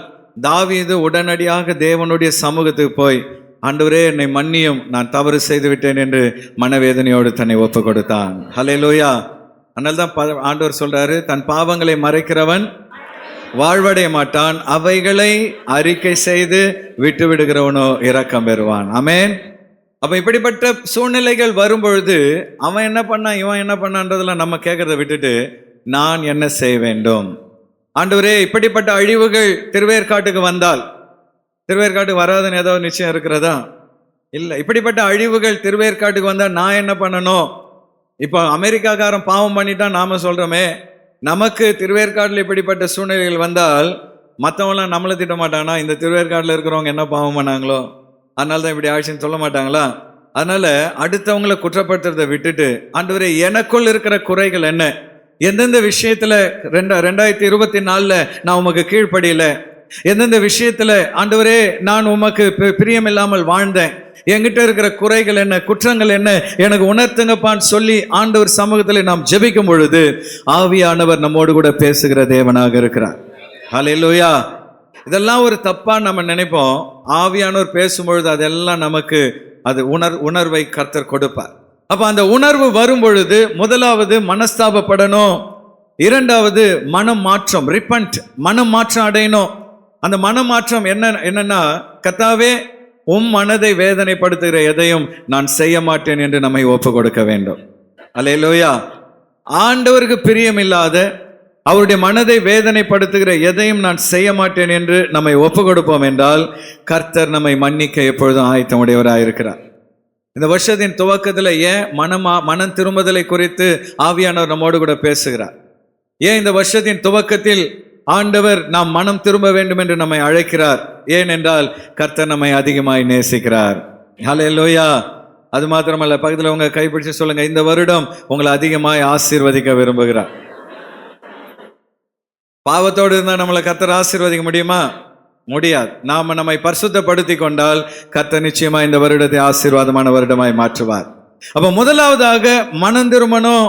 தாவீது உடனடியாக தேவனுடைய சமூகத்துக்கு போய், ஆண்டவரே என்னை மன்னியும், நான் தவறு செய்து விட்டேன் என்று மனவேதனையோடு தன்னை ஒப்பு கொடுத்தான். ஹல்லேலூயா. அதனால தான் ஆண்டவர் சொல்றாரு, தன் பாவங்களை மறைக்கிறவன் வாழ்வடைய மாட்டான், அவைகளை அறிக்கை செய்து விட்டு விடுகிறவனோ இரக்கம் பெறுவான். ஆமென். அப்ப இப்படிப்பட்ட சூழ்நிலைகள் வரும்பொழுது அவன் என்ன பண்ணான், இவன் என்ன பண்ணான்றதெல்லாம் நம்ம கேட்கறத விட்டுட்டு, நான் என்ன செய்ய வேண்டும்? ஆண்டவரே இப்படிப்பட்ட அழிவுகள் திருவேற்காட்டுக்கு வந்தால், திருவேற்காட்டுக்கு வராதுன்னு ஏதாவது நிச்சயம் இருக்கிறதா? இல்லை. இப்படிப்பட்ட அழிவுகள் திருவேற்காட்டுக்கு வந்தால் நான் என்ன பண்ணணும்? இப்போ அமெரிக்காக்காரன் பாவம் பண்ணிட்டான் நாம சொல்றோமே, நமக்கு திருவேற்காட்டில் இப்படிப்பட்ட சூழ்நிலைகள் வந்தால் மற்றவங்களாம் நம்மளை திட்ட மாட்டாங்கன்னா, இந்த திருவேற்காட்டில் இருக்கிறவங்க என்ன பாவம் பண்ணாங்களோ அதனால தான் இப்படி ஆட்சின்னு சொல்ல மாட்டாங்களா? அதனால அடுத்தவங்களை குற்றப்படுத்துறதை விட்டுட்டு, ஆண்டவரே எனக்குள் இருக்கிற குறைகள் என்ன, எந்தெந்த விஷயத்துல 2024 நான் உமக்கு கீழ்ப்படியல, எந்தெந்த விஷயத்துல ஆண்டவரே நான் உமக்கு பிரியம் இல்லாமல் வாழ்ந்தேன், என்கிட்ட இருக்கிற குறைகள் என்ன, குற்றங்கள் என்ன, எனக்கு உணர்த்துங்கப்பான்னு சொல்லி ஆண்டவர் சமூகத்தில் நாம் ஜெபிக்கும் பொழுது ஆவியானவர் நம்மோடு கூட பேசுகிற தேவனாக இருக்கிறார். ஹல்லேலூயா. இதெல்லாம் ஒரு தப்பா நம்ம நினைப்போம். ஆவியானவர் பேசும்பொழுது அதெல்லாம் நமக்கு அது உணர்வை கர்த்தர் கொடுப்பார். அப்ப அந்த உணர்வு வரும் பொழுது முதலாவது மனஸ்தாபப்படணும், இரண்டாவது மனம் மாற்றம், ரிப்பன்ட், மனம் மாற்றம் அடையணும். அந்த மனம் மாற்றம் என்னன்னா, கர்த்தாவே உம் மனதை வேதனைப்படுத்துகிற எதையும் நான் செய்ய மாட்டேன் என்று நம்மை ஒப்பு கொடுக்க வேண்டும். அல்லேலூயா. ஆண்டவருக்கு பிரியமில்லாத, அவருடைய மனதை வேதனைப்படுத்துகிற எதையும் நான் செய்ய மாட்டேன் என்று நம்மை ஒப்பு கொடுப்போம் என்றால் கர்த்தர் நம்மை மன்னிக்க எப்பொழுதும் ஆயத்தம் உடையவராக இருக்கிறார். இந்த வருஷத்தின் துவக்கத்தில் ஏன் மனம் திரும்புதலை குறித்து ஆவியானவர் நம்மோடு கூட பேசுகிறார்? ஏன் இந்த வருஷத்தின் துவக்கத்தில் ஆண்டவர் நாம் மனம் திரும்ப வேண்டும் என்று நம்மை அழைக்கிறார்? ஏனென்றால் கர்த்தர் நம்மை அதிகமாய் நேசிக்கிறார். ஹல்லேலூயா. அது மாத்திரமல்ல, பக்கத்தில் உங்க கைப்பிடிச்சு சொல்லுங்க, இந்த வருடம் உங்களை அதிகமாய் ஆசீர்வதிக்க விரும்புகிறார். பாவத்தோடு இருந்தால் நம்மளை கர்த்தர் ஆசீர்வதிக்க முடியுமா? முடியாது. நாம நம்மை பரிசுத்தப்படுத்தி கொண்டால் கர்த்தர் நிச்சயமா இந்த வருடத்தை ஆசீர்வாதமான வருடமாய் மாற்றுவார். அப்ப முதலாவதாக மனம் திரும்பணும்,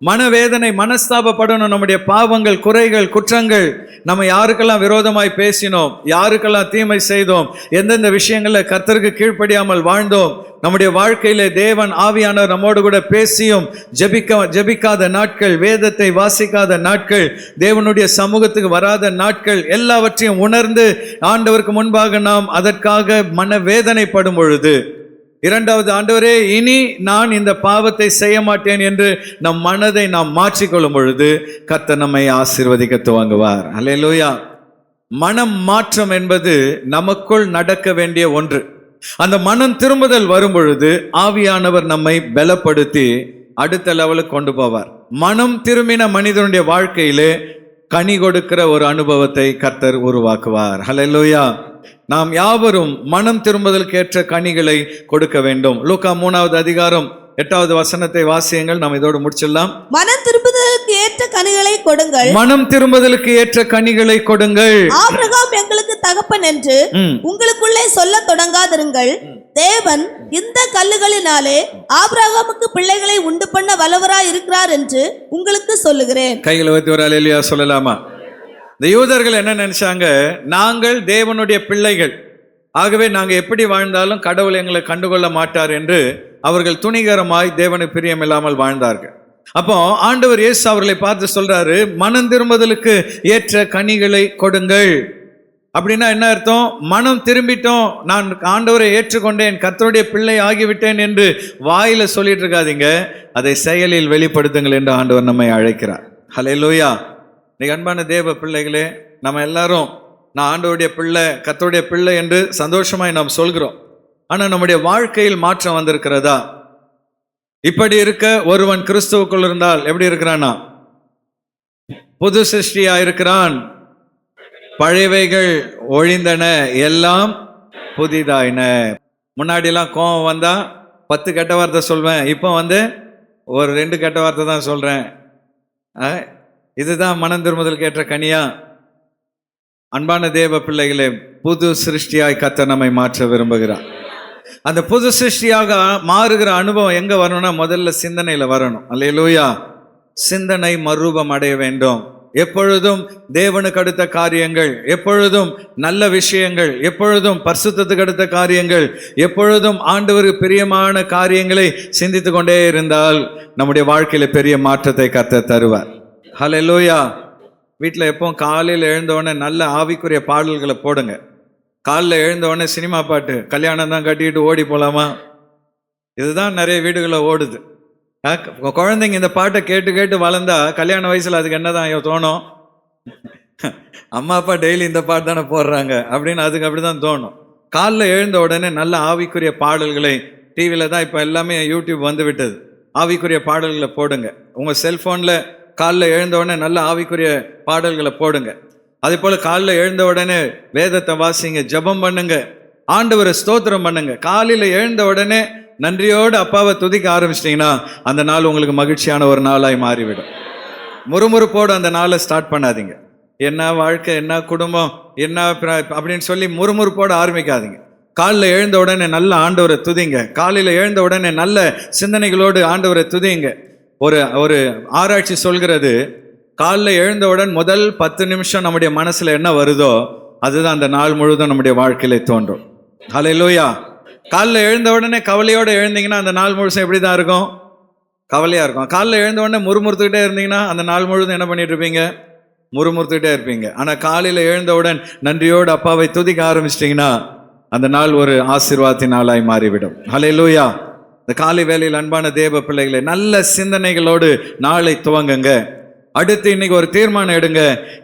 மனவேதனை, மனஸ்தாபப்படணும். நம்முடைய பாவங்கள், குறைகள், குற்றங்கள், நம்ம யாருக்கெல்லாம் விரோதமாய் பேசினோம், யாருக்கெல்லாம் தீமை செய்தோம், எந்தெந்த விஷயங்கள்ல கர்த்தருக்கு கீழ்ப்படியாமல் வாழ்ந்தோம், நம்முடைய வாழ்க்கையில தேவன் ஆவியானவர் நம்மோடு கூட பேசியும் ஜெபிக்காத நாட்கள், வேதத்தை வாசிக்காத நாட்கள், தேவனுடைய சமூகத்துக்கு வராத நாட்கள், எல்லாவற்றையும் உணர்ந்து ஆண்டவருக்கு முன்பாக நாம் அதற்காக மனவேதனைப்படும் பொழுது, இரண்டாவது, ஆண்டவரே இனி நான் இந்த பாவத்தை செய்ய மாட்டேன் என்று நம் மனதை நாம் மாற்றிக்கொள்ளும் பொழுது கர்த்தர் நம்மை ஆசீர்வதிக்க துவங்குவார். அல்லேலூயா. மனம் மாற்றம் என்பது நமக்குள் நடக்க வேண்டிய ஒன்று. அந்த மனம் திரும்புதல் வரும் பொழுது ஆவியானவர் நம்மை பலப்படுத்தி அடுத்த லெவலுக்கு கொண்டு போவார். மனம் திரும்பின மனிதனுடைய வாழ்க்கையிலே கனி கொடுக்கிற ஒரு அனுபவத்தை கர்த்தர் உருவாக்குவார். ஹல்லேலூயா. நாம் யாவரும் மனம் திரும்புதலுக்கு ஏற்ற கனிகளை கொடுக்க வேண்டும். லூக்கா 3வது அதிகாரம் 8வது வசனத்தை வாசியுங்கள். நாம் இதோடு முடிச்சிடலாம். மனம் திரும்புதலுக்கு ஏற்ற கனிகளை கொடுங்கள். மனம் திரும்புதலுக்கு ஏற்ற கனிகளை கொடுங்கள். ஆபிரகாம் எங்களுக்கு தகப்பன் என்று உங்களுக்குள்ளே சொல்ல தொடங்காதிருங்கள். தேவன் இந்த கல்லுகளினாலே ஆபிரகாமுக்கு பிள்ளைகளை உண்டு பண்ண வல்லவராய் இருக்கிறார் என்று உங்களுக்கு சொல்லுகிறேன். கைகளை வைத்து ஒரு அல்லேலூயா சொல்லலாமா? இந்த யூதர்கள் என்ன நினைச்சாங்க? நாங்கள் தேவனுடைய பிள்ளைகள், ஆகவே நாங்கள் எப்படி வாழ்ந்தாலும் கடவுள் எங்களை கண்டுகொள்ள மாட்டார் என்று அவர்கள் துணிகரமாய் தேவனுக்கு பிரியமில்லாமல் வாழ்ந்தார்கள். அப்போ ஆண்டவர் இயேசு அவர்களை பார்த்து சொல்றாரு, மனம் திரும்புதலுக்கு ஏற்ற கனிகளை கொடுங்கள். அப்படின்னா என்ன அர்த்தம்? மனம் திரும்பிட்டோம், நான் ஆண்டவரை ஏற்றுக்கொண்டேன், கர்த்தருடைய பிள்ளை ஆகிவிட்டேன் என்று வாயில சொல்லிட்டு இருக்காதீங்க, அதை செயலில் வெளிப்படுத்துங்கள் என்று ஆண்டவர் நம்மை அழைக்கிறார். ஹல்லேலூயா. நீ அன்பான தேவ பிள்ளைகளே, நம்ம எல்லாரும் நான் ஆண்டவருடைய பிள்ளை, கர்த்தருடைய பிள்ளை என்று சந்தோஷமாய் நாம் சொல்கிறோம். ஆனால் நம்முடைய வாழ்க்கையில் மாற்றம் வந்திருக்கிறதா? இப்படி இருக்க ஒருவன் கிறிஸ்துவுக்குள் இருந்தால் எப்படி இருக்கிறானா? புது சிருஷ்டியா இருக்கிறான், பழையவைகள் ஒழிந்தன, எல்லாம் புதிதாயின. முன்னாடிலாம் கோபம் வந்தா 10 கெட்ட வார்த்தை சொல்வேன், இப்போ ஒரு 2 கெட்ட வார்த்தை தான் சொல்றேன். இதுதான் மனம் திரும்புதல் கேட்ட கனியா? அன்பான தேவ பிள்ளைகளே, புது சிருஷ்டியாய் கர்த்தர் நம்மை மாற்ற விரும்புகிறார். அந்த புது சிருஷ்டியாக மாறுகிற அனுபவம் எங்க வரணும்னா முதல்ல சிந்தனையில வரணும். அல்லேலூயா. சிந்தனை மறுரூபம் அடைய வேண்டும். எப்பொழுதும் தேவனுக்கு அடுத்த காரியங்கள், எப்பொழுதும் நல்ல விஷயங்கள், எப்பொழுதும் பரிசுத்தத்துக்கு அடுத்த காரியங்கள், எப்பொழுதும் ஆண்டவருக்கு பிரியமான காரியங்களை சிந்தித்து கொண்டே இருந்தால் நம்முடைய வாழ்க்கையில பெரிய மாற்றத்தை கர்த்தர் தருவார். ஹல்லேலூயா. வீட்டில் எப்பவும் காலையில் எழுந்தவுடனே நல்ல ஆவிக்குரிய பாடல்களை போடுங்க. காலைல எழுந்தவுடனே சினிமா பாட்டு, கல்யாணம் தான் கட்டிக்கிட்டு ஓடி போகலாமா, இதுதான் நிறைய வீடுகளில் ஓடுது. குழந்தைங்க இந்த பாட்டை கேட்டு கேட்டு வளர்ந்தா கல்யாண வயசுல அதுக்கு என்னதான் தோணும்? அம்மா அப்பா டெய்லி இந்த பாட்டு தானே போடுறாங்க அப்படின்னு அதுக்கு அப்படிதான் தோணும். காலைல எழுந்த உடனே நல்ல ஆவிக்குரிய பாடல்களை, டிவியில தான் இப்போ எல்லாமே யூடியூப் வந்து விட்டது, ஆவிக்குரிய பாடல்களை போடுங்க. உங்க செல்போன்ல காலைல எழுந்த உடனே நல்ல ஆவிக்குரிய பாடல்களை போடுங்க. அதே போல காலைல எழுந்த உடனே வேதத்தை வாசிங்க, ஜெபம் பண்ணுங்க, ஆண்டவரை ஸ்தோத்திரம் பண்ணுங்க. காலையில எழுந்த உடனே நன்றியோடு அப்பாவை துதிக்க ஆரம்பிச்சிட்டிங்கன்னா அந்த நாள் உங்களுக்கு மகிழ்ச்சியான ஒரு நாளாய் மாறிவிடும். முறுமுறுப்போடு அந்த நாளை ஸ்டார்ட் பண்ணாதீங்க. என்ன வாழ்க்கை, என்ன குடும்பம், என்ன அப்படின்னு சொல்லி முறுமுறுப்போடு ஆரம்பிக்காதீங்க. காலைல எழுந்த உடனே நல்ல ஆண்டவரை துதிங்க. காலையில எழுந்த உடனே நல்ல சிந்தனைகளோடு ஆண்டவரை துதிங்க. ஒரு ஆராய்ச்சி சொல்கிறது, காலைல எழுந்தவுடன் முதல் 10 நிமிஷம் நம்முடைய மனசுல என்ன வருதோ அதுதான் அந்த நாள் முழுதும் நம்முடைய வாழ்க்கையில தோன்றும். ஹல்லேலூயா. காலைல எழுந்த உடனே கவலையோட எழுந்தீங்கன்னா அந்த நாள் முழுசும் எப்படி தான் இருக்கும்? கவலையா இருக்கும். காலைல எழுந்த உடனே முறுமுறுத்துக்கிட்டே இருந்தீங்கன்னா அந்த நாள் முழுதும் என்ன பண்ணிட்டு இருப்பீங்க? முறுமுறுத்துக்கிட்டே இருப்பீங்க. ஆனா காலையில எழுந்தவுடன் நன்றியோடு அப்பாவை துதிக்க ஆரம்பிச்சிட்டிங்கன்னா அந்த நாள் ஒரு ஆசீர்வாதத்தின் நாளாய் மாறிவிடும். ஹல்லேலூயா. இந்த காலை வேளையில் அன்பான தேவ பிள்ளைகளை, நல்ல சிந்தனைகளோடு நாளை துவங்குங்க. அடுத்து இன்னைக்கு ஒரு தீர்மானம் எடுங்க,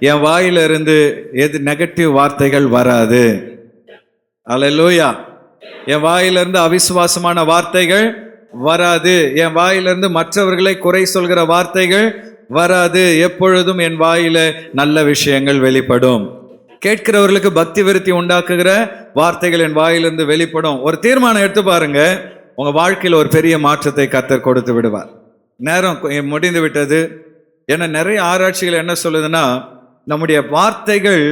என் வாயில இருந்து எது நெகட்டிவ் வார்த்தைகள் வராது. அல்லேலூயா. என் வாயிலிருந்து அவிசுவாசமான வார்த்தைகள் வராது. என் வாயிலிருந்து மற்றவர்களை குறை சொல்கிற வார்த்தைகள் வராது. எப்பொழுதும் என் வாயில நல்ல விஷயங்கள் வெளிப்படும். கேட்கிறவர்களுக்கு பக்தி விருத்தி உண்டாக்குகிற வார்த்தைகள் என் வாயிலிருந்து வெளிப்படும். ஒரு தீர்மானம் எடுத்து பாருங்க, உங்க வாழ்க்கையில் ஒரு பெரிய மாற்றத்தை கர்த்தர் கொடுத்து விடுவார். நேரம் முடிந்து விட்டது. ஏன்னா நிறைய ஆராய்ச்சிகள் என்ன சொல்லுதுன்னா, நம்முடைய வார்த்தைகள்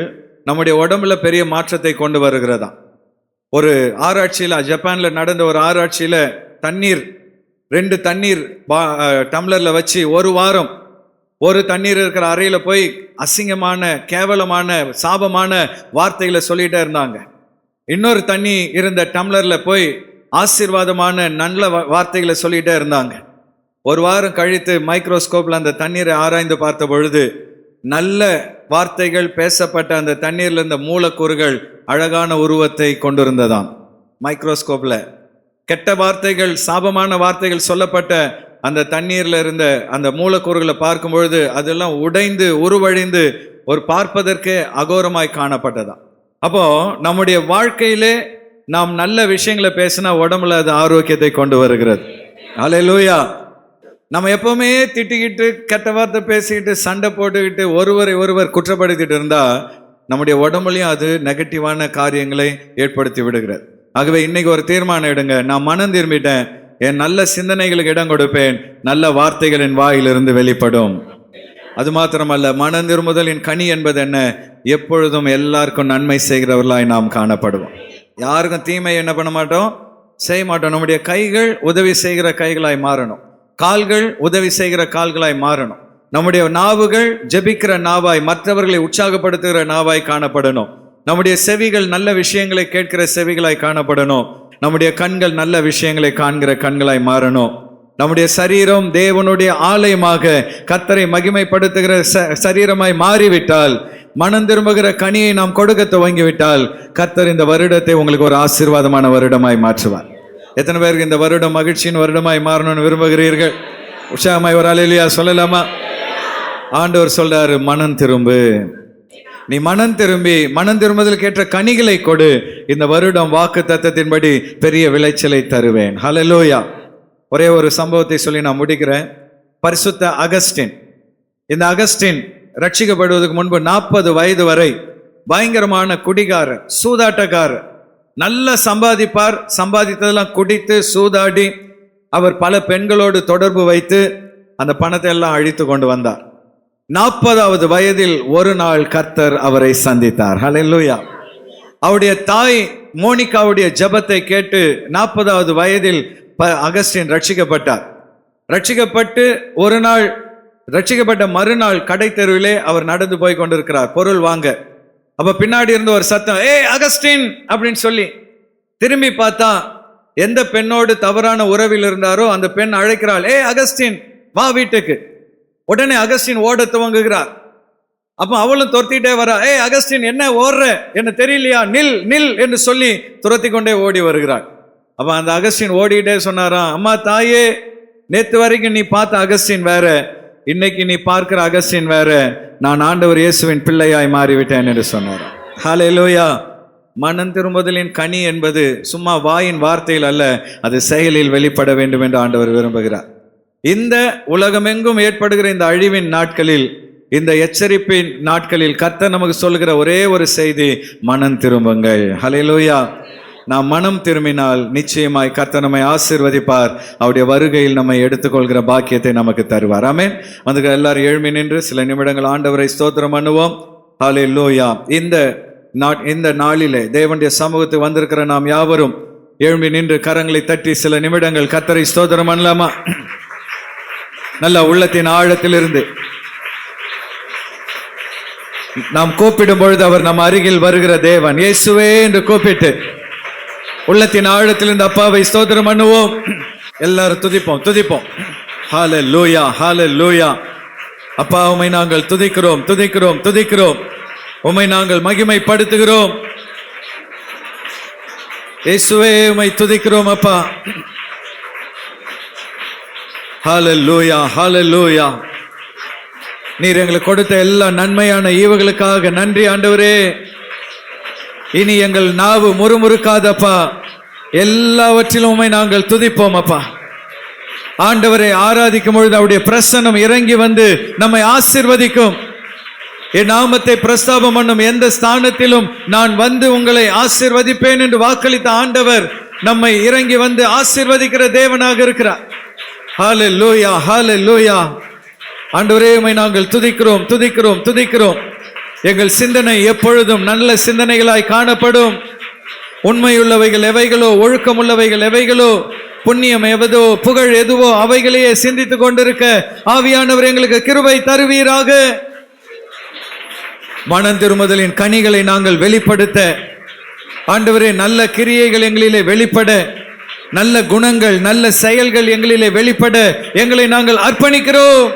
நம்முடைய உடம்புல பெரிய மாற்றத்தை கொண்டு வருகிறதா. ஒரு ஆராய்ச்சியில், ஜப்பான்ல நடந்த ஒரு ஆராய்ச்சியில தண்ணீர் 2 தண்ணீர் டம்ளர்ல வச்சு ஒரு வாரம் ஒரு தண்ணீர் இருக்கிற அறையில போய் அசிங்கமான, கேவலமான, சாபமான வார்த்தைகளை சொல்லிட்டே இருந்தாங்க. இன்னொரு தண்ணி இருந்த டம்ளர்ல போய் ஆசீர்வாதமான நல்ல வார்த்தைகளை சொல்லிட்டே இருந்தாங்க. ஒரு வாரம் கழித்து மைக்ரோஸ்கோப்ல அந்த தண்ணீரை ஆராய்ந்து பார்த்த பொழுது நல்ல வார்த்தைகள் பேசப்பட்ட அந்த தண்ணீர்ல இருந்த மூலக்கூறுகள் அழகான உருவத்தை கொண்டிருந்ததாம். மைக்ரோஸ்கோப்ல கெட்ட வார்த்தைகள், சாபமான வார்த்தைகள் சொல்லப்பட்ட அந்த தண்ணீர்ல இருந்த அந்த மூலக்கூறுகளை பார்க்கும் பொழுது அதெல்லாம் உடைந்து உருவழிந்து ஒரு பார்ப்பதற்கே அகோரமாய் காணப்பட்டதாம். அப்போ நம்முடைய வாழ்க்கையிலே நாம் நல்ல விஷயங்களை பேசினா உடம்புல அது ஆரோக்கியத்தை கொண்டு வருகிறது. அல்லேலூயா. நம்ம எப்பவுமே திட்டிக்கிட்டு கெட்ட வார்த்தை பேசிக்கிட்டு சண்டை போட்டுக்கிட்டு ஒருவரை ஒருவர் குற்றப்படுத்திட்டு இருந்தா நம்முடைய உடம்புலையும் அது நெகட்டிவான காரியங்களை ஏற்படுத்தி விடுகிறது. ஆகவே இன்னைக்கு ஒரு தீர்மானம் எடுங்க, நான் மனம் திரும்பிட்டேன், என் நல்ல சிந்தனைகளுக்கு இடம் கொடுப்பேன், நல்ல வார்த்தைகள் என் வாயிலிருந்து வெளிப்படும். அது மாத்திரமல்ல, மனம் திரும்புதலின் கனி என்பது என்ன? எப்பொழுதும் எல்லாருக்கும் நன்மை செய்கிறவர்களாய் நாம் காணப்படுவோம். யாருக்கும் தீமை என்ன பண்ண மாட்டோம், செய்ய மாட்டோம். நம்முடைய கைகள் உதவி செய்கிற கைகளாய் மாறணும், கால்கள் உதவி செய்கிற கால்களாய் மாறணும். நம்முடைய நாவுகள் ஜெபிக்கிற நாவாய், மற்றவர்களை உற்சாகப்படுத்துகிற நாவாய் காணப்படணும். நம்முடைய செவிகள் நல்ல விஷயங்களை கேட்கிற செவிகளாய் காணப்படணும். நம்முடைய கண்கள் நல்ல விஷயங்களை காண்கிற கண்களாய் மாறணும். நம்முடைய சரீரம் தேவனுடைய ஆலயமாக கர்த்தரை மகிமைப்படுத்துகிற சரீரமாய் மாறிவிட்டால் மனம் திரும்புகிற கனியை நாம் கொடுக்க துவங்கிவிட்டால் கர்த்தர் இந்த வருடத்தை உங்களுக்கு ஒரு ஆசீர்வாதமான வருடமாய் மாற்றுவார். எத்தனை பேருக்கு இந்த வருடம் மகிழ்ச்சியின் வருடமாய் மாறணும்னு விரும்புகிறீர்கள்? உற்சாகமாய் ஒரு அல்லேலூயா சொல்லலாமா? ஆண்டவர் சொல்றாரு, மனம் திரும்பு. நீ மனம் திரும்புதலுக்கு ஏற்ற கனிகளை கொடு. இந்த வருடம் வாக்கு தத்தத்தின்படி பெரிய விளைச்சலை தருவேன். ஹல்லேலூயா. ஒரே ஒரு சம்பவத்தை சொல்லி நான் முடிக்கிறேன். பரிசுத்த அகஸ்டின். இந்த அகஸ்டின் ரட்சிக்கப்படுவதற்கு முன்பு 40 வயது வரை பயங்கரமான குடிகாரர், சூதாட்டக்காரர். நல்ல சம்பாதிப்பார். சம்பாதித்ததெல்லாம் குடித்து சூதாடி அவர் பல பெண்களோடு தொடர்பு வைத்து அந்த பணத்தை எல்லாம் அழித்து கொண்டு வந்தார். 40வது வயதில் ஒரு நாள் கர்த்தர் அவரை சந்தித்தார். ஹல்லேலூயா. அவருடைய தாய் மோனிகாவுடைய ஜெபத்தை கேட்டு 40வது வயதில் அகஸ்டின் ரட்சிக்கப்பட்டார். ரட்சிக்கப்பட்டு ஒரு நாள், ரட்சிக்கப்பட்ட மறுநாள் கடை தெருவிலே அவர் நடந்து போய் கொண்டிருக்கிறார் பொருள் வாங்க. அப்ப பின்னாடி இருந்து ஒரு சத்தம், ஏய் அகஸ்டின் அப்படின்னு சொல்லி திரும்பி பார்த்தா எந்த பெண்ணோடு தவறான உறவில் இருந்தாரோ அந்த பெண் அழைக்கிறாள், ஏய் அகஸ்டின் வா வீட்டுக்கு. உடனே அகஸ்டின் ஓட துவங்குகிறார். அப்ப அவளும் துரத்திட்டே வரா, ஏய் அகஸ்டின் என்ன ஓடுற, என்ன தெரியலையா, நில் நில் என்று சொல்லி துரத்தி கொண்டே ஓடி வருகிறாள். அப்ப அந்த அகஸ்டின் ஓடிட்டே சொன்னாராம், அம்மா தாயே, நேத்து வரைக்கும் நீ பார்த்த அகஸ்டின் வேற, இன்னைக்கு நீ பார்க்கிற அகஸ்டின் வேற, நான் ஆண்டவர் இயேசுவின் பிள்ளையாய் மாறிவிட்டேன் என்று சொன்னார். ஹல்லேலூயா. மனம் திரும்புதலின் கனி என்பது சும்மா வாயின் வார்த்தையில் அல்ல, அது செயலில் வெளிப்பட வேண்டும் என்று ஆண்டவர் விரும்புகிறார். இந்த உலகமெங்கும் ஏற்படுகிற இந்த அழிவின் நாட்களில், இந்த எச்சரிப்பின் நாட்களில் கர்த்தர் நமக்கு சொல்கிற ஒரே ஒரு செய்தி, மனம் திரும்புங்கள். ஹல்லேலூயா. நாம் மனம் திரும்பினால் நிச்சயமாய் கர்த்தர் நம்மை ஆசீர்வதிப்பார். அவருடைய வருகையில் நம்மை எடுத்துக்கொள்கிற பாக்கியத்தை நமக்கு தருவார். ஆமென். வந்து எல்லாரும் எழும்பி நின்று சில நிமிடங்கள் ஆண்டவரை ஸ்தோத்திரம் பண்ணுவோம். ஹல்லேலூயா. இந்த நாளிலே தேவனுடைய சமூகத்துக்கு வந்திருக்கிற நாம் யாவரும் எழும்பி நின்று கரங்களை தட்டி சில நிமிடங்கள் கர்த்தரை ஸ்தோத்திரம் பண்ணலாமா? நல்ல உள்ளத்தின் ஆழத்திலிருந்து நாம் கூப்பிடும் பொழுது அவர் நம் அருகில் வருகிற தேவன். இயேசுவே என்று கூப்பிட்டு உள்ளத்தின் ஆழத்திலிருந்து அப்பாவை ஸ்தோத்திரம் பண்ணுவோம். எல்லாரும் துதிப்போம். ஹல்லேலூயா, ஹல்லேலூயா. அப்பா, உம்மை நாங்கள் துதிக்கிறோம். உம்மை நாங்கள் மகிமைப்படுத்துகிறோம். இயேசுவே உம்மை துதிக்கிறோம் அப்பா. ஹல்லேலூயா, ஹல்லேலூயா. நீர் எங்களுக்கு கொடுத்த எல்லா நன்மையான ஈவுகளுக்காக நன்றி ஆண்டவரே. இனி எங்கள் நாவு முறுமுறுக்காதப்பா, எல்லாவற்றிலும் உம்மை நாங்கள் துதிப்போம் அப்பா. ஆண்டவரை ஆராதிக்கும் பொழுது அவருடைய பிரசன்னம் இறங்கி வந்து நம்மை ஆசீர்வதிக்கும். என் நாமத்தை பிரஸ்தாபம் பண்ணும் எந்த ஸ்தானத்திலும் நான் வந்து உங்களை ஆசீர்வதிப்பேன் என்று வாக்களித்த ஆண்டவர் நம்மை இறங்கி வந்து ஆசீர்வதிக்கிற தேவனாக இருக்கிறார். ஹல்லேலூயா, ஹல்லேலூயா. ஆண்டவரே உம்மை நாங்கள் துதிக்கிறோம். எங்கள் சிந்தனை எப்பொழுதும் நல்ல சிந்தனைகளாய் காணப்படும். உண்மையுள்ளவைகள் எவைகளோ, ஒழுக்கமுள்ளவைகள் எவைகளோ, புண்ணியம் எவதோ, புகழ் எதுவோ அவைகளையே சிந்தித்துக் கொண்டிருக்க ஆவியானவர் எங்களுக்கு கிருபை தருவீராக. மனம் திரும்புதலின் கனிகளை நாங்கள் வெளிப்படுத்த ஆண்டவரே, நல்ல கிரியைகள் எங்களிலே வெளிப்பட, நல்ல குணங்கள், நல்ல செயல்கள் எங்களிலே வெளிப்பட எங்களை நாங்கள் அர்ப்பணிக்கிறோம்.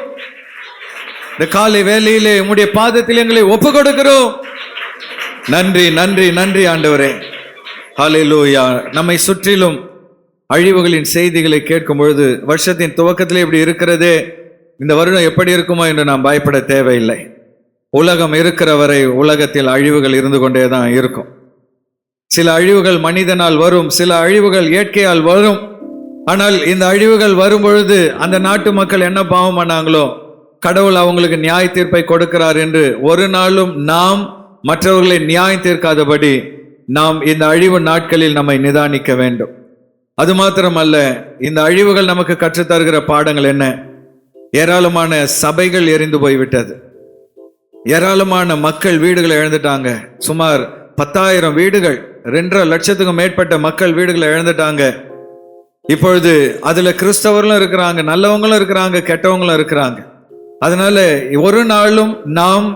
இந்த காலை வேளையிலே உம்முடைய பாதத்தில் எங்களை ஒப்பு கொடுக்கிறோம். நன்றி ஆண்டவரே. ஹல்லேலூயா. நம்மை சுற்றிலும் அழிவுகளின் செய்திகளை கேட்கும் பொழுது வருஷத்தின் துவக்கத்திலே இப்படி இருக்கிறதே, இந்த வருடம் எப்படி இருக்குமோ என்று நாம் பயப்பட தேவையில்லை. உலகம் இருக்கிற வரை உலகத்தில் அழிவுகள் இருந்து கொண்டே தான் இருக்கும். சில அழிவுகள் மனிதனால் வரும், சில அழிவுகள் இயற்கையால் வரும். ஆனால் இந்த அழிவுகள் வரும் பொழுது அந்த நாட்டு மக்கள் என்ன பாவம் பண்ணாங்களோ, கடவுள் அவங்களுக்கு நியாய தீர்ப்பை கொடுக்கிறார் என்று ஒரு நாளும் நாம் மற்றவர்களை நியாயம் தீர்க்காதபடி நாம் இந்த அழிவு நாட்களில் நம்மை நிதானிக்க வேண்டும். அது மாத்திரமல்ல, இந்த அழிவுகள் நமக்கு கற்றுத்தருகிற பாடங்கள் என்ன? ஏராளமான சபைகள் எரிந்து போய்விட்டது. ஏராளமான மக்கள் வீடுகளை இழந்துட்டாங்க. சுமார் 10,000 வீடுகள், 2.5 லட்சத்துக்கும் மேற்பட்ட மக்கள் வீடுகளை இழந்துட்டாங்க. இப்பொழுது அதுல கிறிஸ்தவர்களும் இருக்கிறாங்க, நல்லவங்களும் இருக்கிறாங்க, கெட்டவங்களும் இருக்கிறாங்க. அதனால ஒரு நாளும் நாம்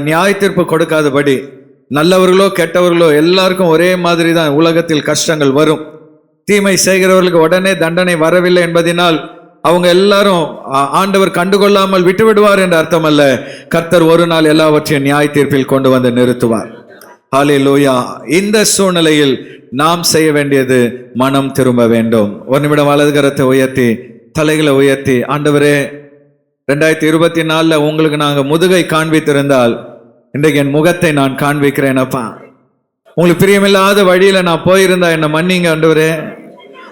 நியாய தீர்ப்பு கொடுக்காதபடி, நல்லவர்களோ கெட்டவர்களோ எல்லாருக்கும் ஒரே மாதிரி தான் உலகத்தில் கஷ்டங்கள் வரும். தீமை செய்கிறவர்களுக்கு உடனே தண்டனை வரவில்லை என்பதனால் அவங்க எல்லாரும் ஆண்டவர் கண்டுகொள்ளாமல் விட்டு விடுவார் என்ற அர்த்தம் அல்ல. கர்த்தர் ஒரு நாள் எல்லாவற்றையும் நியாய தீர்ப்பில் கொண்டு வந்து நிறுத்துவார். ஹல்லேலூயா. இந்த சூழ்நிலையில் நாம் செய்ய வேண்டியது மனம் திரும்ப வேண்டும். ஒரு நிமிடம் வலது கரத்தை உயர்த்தி தலைகளை உயர்த்தி, ஆண்டவரே 2024 உங்களுக்கு நாங்கள் முதுகை காண்பித்திருந்தால் இன்றைக்கு என் முகத்தை நான் காண்பிக்கிறேன் அப்பா. உங்களுக்கு பிரியமில்லாத வழியில நான் போயிருந்தா என்னை மன்னிங்க ஆண்டவரே.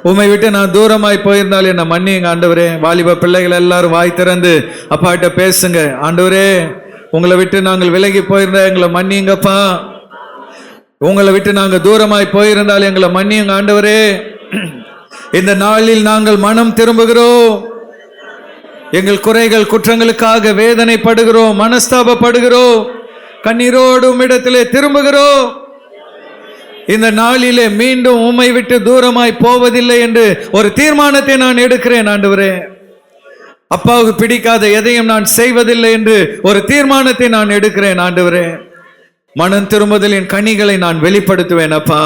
உம்மை விட்டு நான் தூரமாய் போயிருந்தால் என்னை மன்னிங்க ஆண்டவரே. வாலிப பிள்ளைகள் எல்லாரும் வாய் திறந்து அப்பாட்ட பேசுங்க. ஆண்டவரே, உங்களை விட்டு நாங்கள் விலகி போயிருந்தா எங்களை மன்னிங்கப்பா. உங்களை விட்டு நாங்கள் தூரமாய் போயிருந்தால் எங்களை மன்னியுங்க ஆண்டவரே. இந்த நாளில் நாங்கள் மனம் திரும்புகிறோம். எங்கள் குறைகள் குற்றங்களுக்காக வேதனைப்படுகிறோம், மனஸ்தாபப்படுகிறோம், கண்ணீரோடு உம்மிடத்திலே திரும்புகிறோம். இந்த நாளிலே மீண்டும் உம்மை விட்டு தூரமாய் போவதில்லை என்று ஒரு தீர்மானத்தை நான் எடுக்கிறேன் ஆண்டவரே. அப்பாவுக்கு பிடிக்காத எதையும் நான் செய்வதில்லை என்று ஒரு தீர்மானத்தை நான் எடுக்கிறேன் ஆண்டவரே. மனம் திரும்புதலின் கனிகளை நான் வெளிப்படுத்துவேன் அப்பா.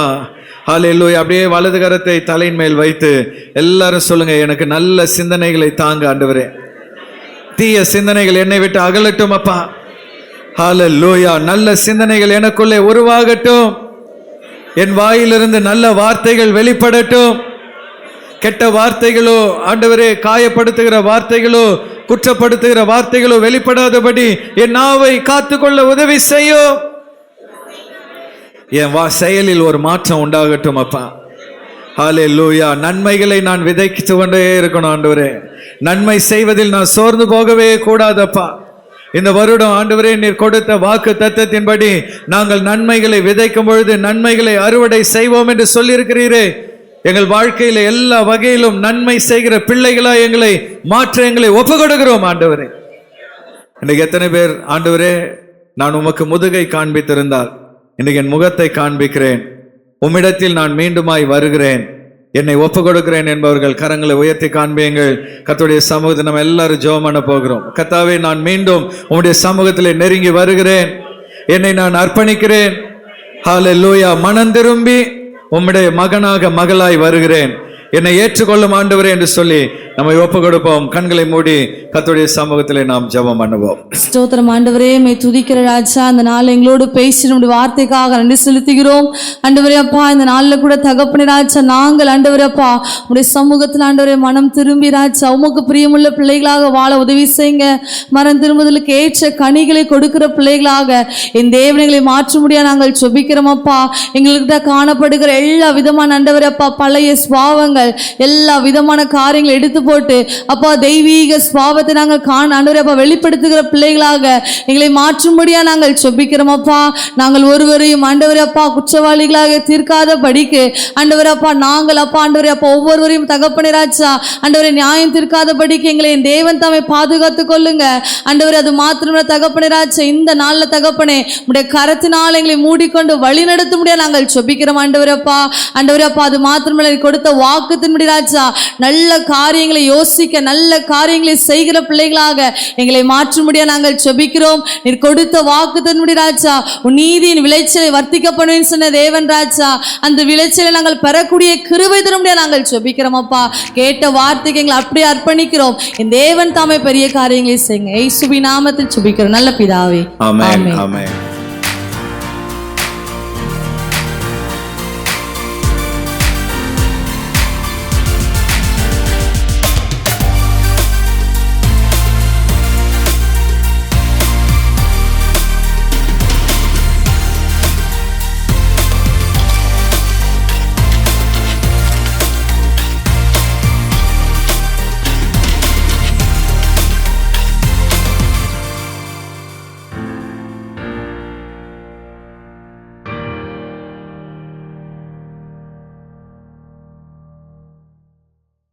ஹல்லேலூயா. அப்படியே வலது கரத்தை தலையின் மேல் வைத்து எல்லாரும் சொல்லுங்க, எனக்கு நல்ல சிந்தனைகளை தாங்க ஆண்டவரே. தீய சிந்தனைகள் என்னை விட்டு அகலட்டும் அப்பா. ஹல்லேலூயா. நல்ல சிந்தனைகள் எனக்குள்ளே உருவாகட்டும். என் வாயிலிருந்து நல்ல வார்த்தைகள் வெளிப்படட்டும். கெட்ட வார்த்தைகளோ ஆண்டவரே, காயப்படுத்துகிற வார்த்தைகளோ குற்றப்படுத்துகிற வார்த்தைகளோ வெளிப்படாதபடி என் நாவை காத்துக்கொள்ள உதவி செய்யும். என் செயலில் ஒரு மாற்றம் உண்டாகட்டும் அப்பா. ஹல்லேலூயா. நன்மைகளை நான் விதைத்து கொண்டே இருக்கணும் ஆண்டவரே. நன்மை செய்வதில் நான் சோர்ந்து போகவே கூடாதப்பா. இந்த வருடம் ஆண்டவரே, நீர் கொடுத்த வாக்கு தத்தத்தின்படி நாங்கள் நன்மைகளை விதைக்கும் பொழுது நன்மைகளை அறுவடை செய்வோம் என்று சொல்லியிருக்கிறீரே. எங்கள் வாழ்க்கையில எல்லா வகையிலும் நன்மை செய்கிற பிள்ளைகளா எங்களை மாற்ற எங்களை ஒப்பு கொடுக்கிறோம் ஆண்டவரே. இன்னைக்கு எத்தனை பேர் ஆண்டவரே, நான் உமக்கு முதுகை காண்பித்திருந்தால் இன்னைக்கு என் முகத்தை காண்பிக்கிறேன், உம்மிடத்தில் நான் மீண்டுமாய் வருகிறேன், என்னை ஒப்பு கொடுக்கிறேன் என்பவர்கள் கரங்களை உயர்த்தி காண்பியுங்கள். கர்த்தருடைய சமூகத்தை நம்ம எல்லாரும் ஜெபம் பண்ண போகிறோம். கர்த்தாவே, நான் மீண்டும் உம்முடைய சமூகத்திலே நெருங்கி வருகிறேன், என்னை நான் அர்ப்பணிக்கிறேன். ஹல்லேலூயா. மனம் திரும்பி உம்முடைய மகனாக மகளாய் வருகிறேன், என்னை ஏற்றுக்கொள்ளும் ஆண்டவரே என்று சொல்லி நம்மை ஒப்பு கொடுப்போம். கண்களை மூடி கர்த்தருடைய சமூகத்திலே நாம் ஜெபம் பண்ணுவோம். ஸ்தோத்திரம் ஆண்டவரே, மை துதிக்கிற ராஜா. அந்த நாள் எங்களோடு பேசி நம்முடைய வார்த்தைக்காக நன்றி செலுத்துகிறோம் ஆண்டவரே. அப்பா, இந்த நாளில் கூட தகப்பனே ராஜா, நாங்கள் ஆண்டவரே அப்பா உடைய சமூகத்தில் ஆண்டவரே மனம் திரும்பி ராஜா உமக்கு பிரியமுள்ள பிள்ளைகளாக வாழ உதவி செய்யுங்க. மனம் திரும்புதலுக்கு ஏற்ற கனிகளை கொடுக்கிற பிள்ளைகளாக என் தேவனைகளை மாற்ற முடியாது நாங்கள் ஜெபிக்கிறோம் அப்பா. எங்கள்கிட்ட காணப்படுகிற எல்லா விதமான ஆண்டவரே அப்பா பழைய சுபாவங்கள் எல்லா விதமான காரியங்களை எடுத்து போட்டு அப்பா தெய்வீக சுபாவத்தை நாங்கள் ஆண்டவரே அப்பா வெளிப்படுத்துகிற பிள்ளைகளாக எங்களை மாற்றும்படியா நாங்கள் ஜெபிக்கிறோம் அப்பா. நாங்கள் ஒருவரையும் ஆண்டவரே அப்பா குற்றவாளிகளாக தீர்க்காத படிக்கு ஆண்டவரே அப்பா நாங்கள் அப்பா ஆண்டவரே அப்பா ஒவ்வொருவரையும் தகப்பனே ராஜா ஆண்டவரே நியாயம் தீர்க்காத படிக்கு எங்களை என் தேவன் தாமே பாதுகாத்து கொள்ளுங்க ஆண்டவரே. அது மாத்திரமே தகப்பனே ராஜா, இந்த நாளில் தகப்பனே உடைய கரத்தினால் எங்களை மூடிக்கொண்டு வழி நடத்த முடியாது நாங்கள் ஜெபிக்கிறோம் ஆண்டவரே அப்பா. ஆண்டவரே அப்பா, அது மாத்திரமே கொடுத்த வாக்குத்தின்படி ராஜா நல்ல காரியங்களை யோசிக்க நல்ல காரியங்களை செய்கிற பிள்ளைகளாக எங்களை மாற்ற முடியாது நாங்கள் ஜெபிக்கிறோம். நீர் கொடுத்த வாக்குத்தின்படி ராஜா உன் நீதியின் விளைச்சலை வர்த்திக்க பண்ணுவேன்னு சொன்ன தேவன் ராஜா, அந்த விளைச்சலை நாங்கள் பெறக்கூடிய கிருபை தர முடியாது நாங்கள் ஜெபிக்கிறோம் அப்பா. கேட்ட வார்த்தைக்கு எங்களை அப்படியே அர்ப்பணிக்கிறோம். என் தேவன் தாமே பெரிய காரியங்களை செய்யுங்க. இயேசுவின் நாமத்தில் ஜெபிக்கிறோம் நல்ல பிதாவே. ஆமென். ஆமென்.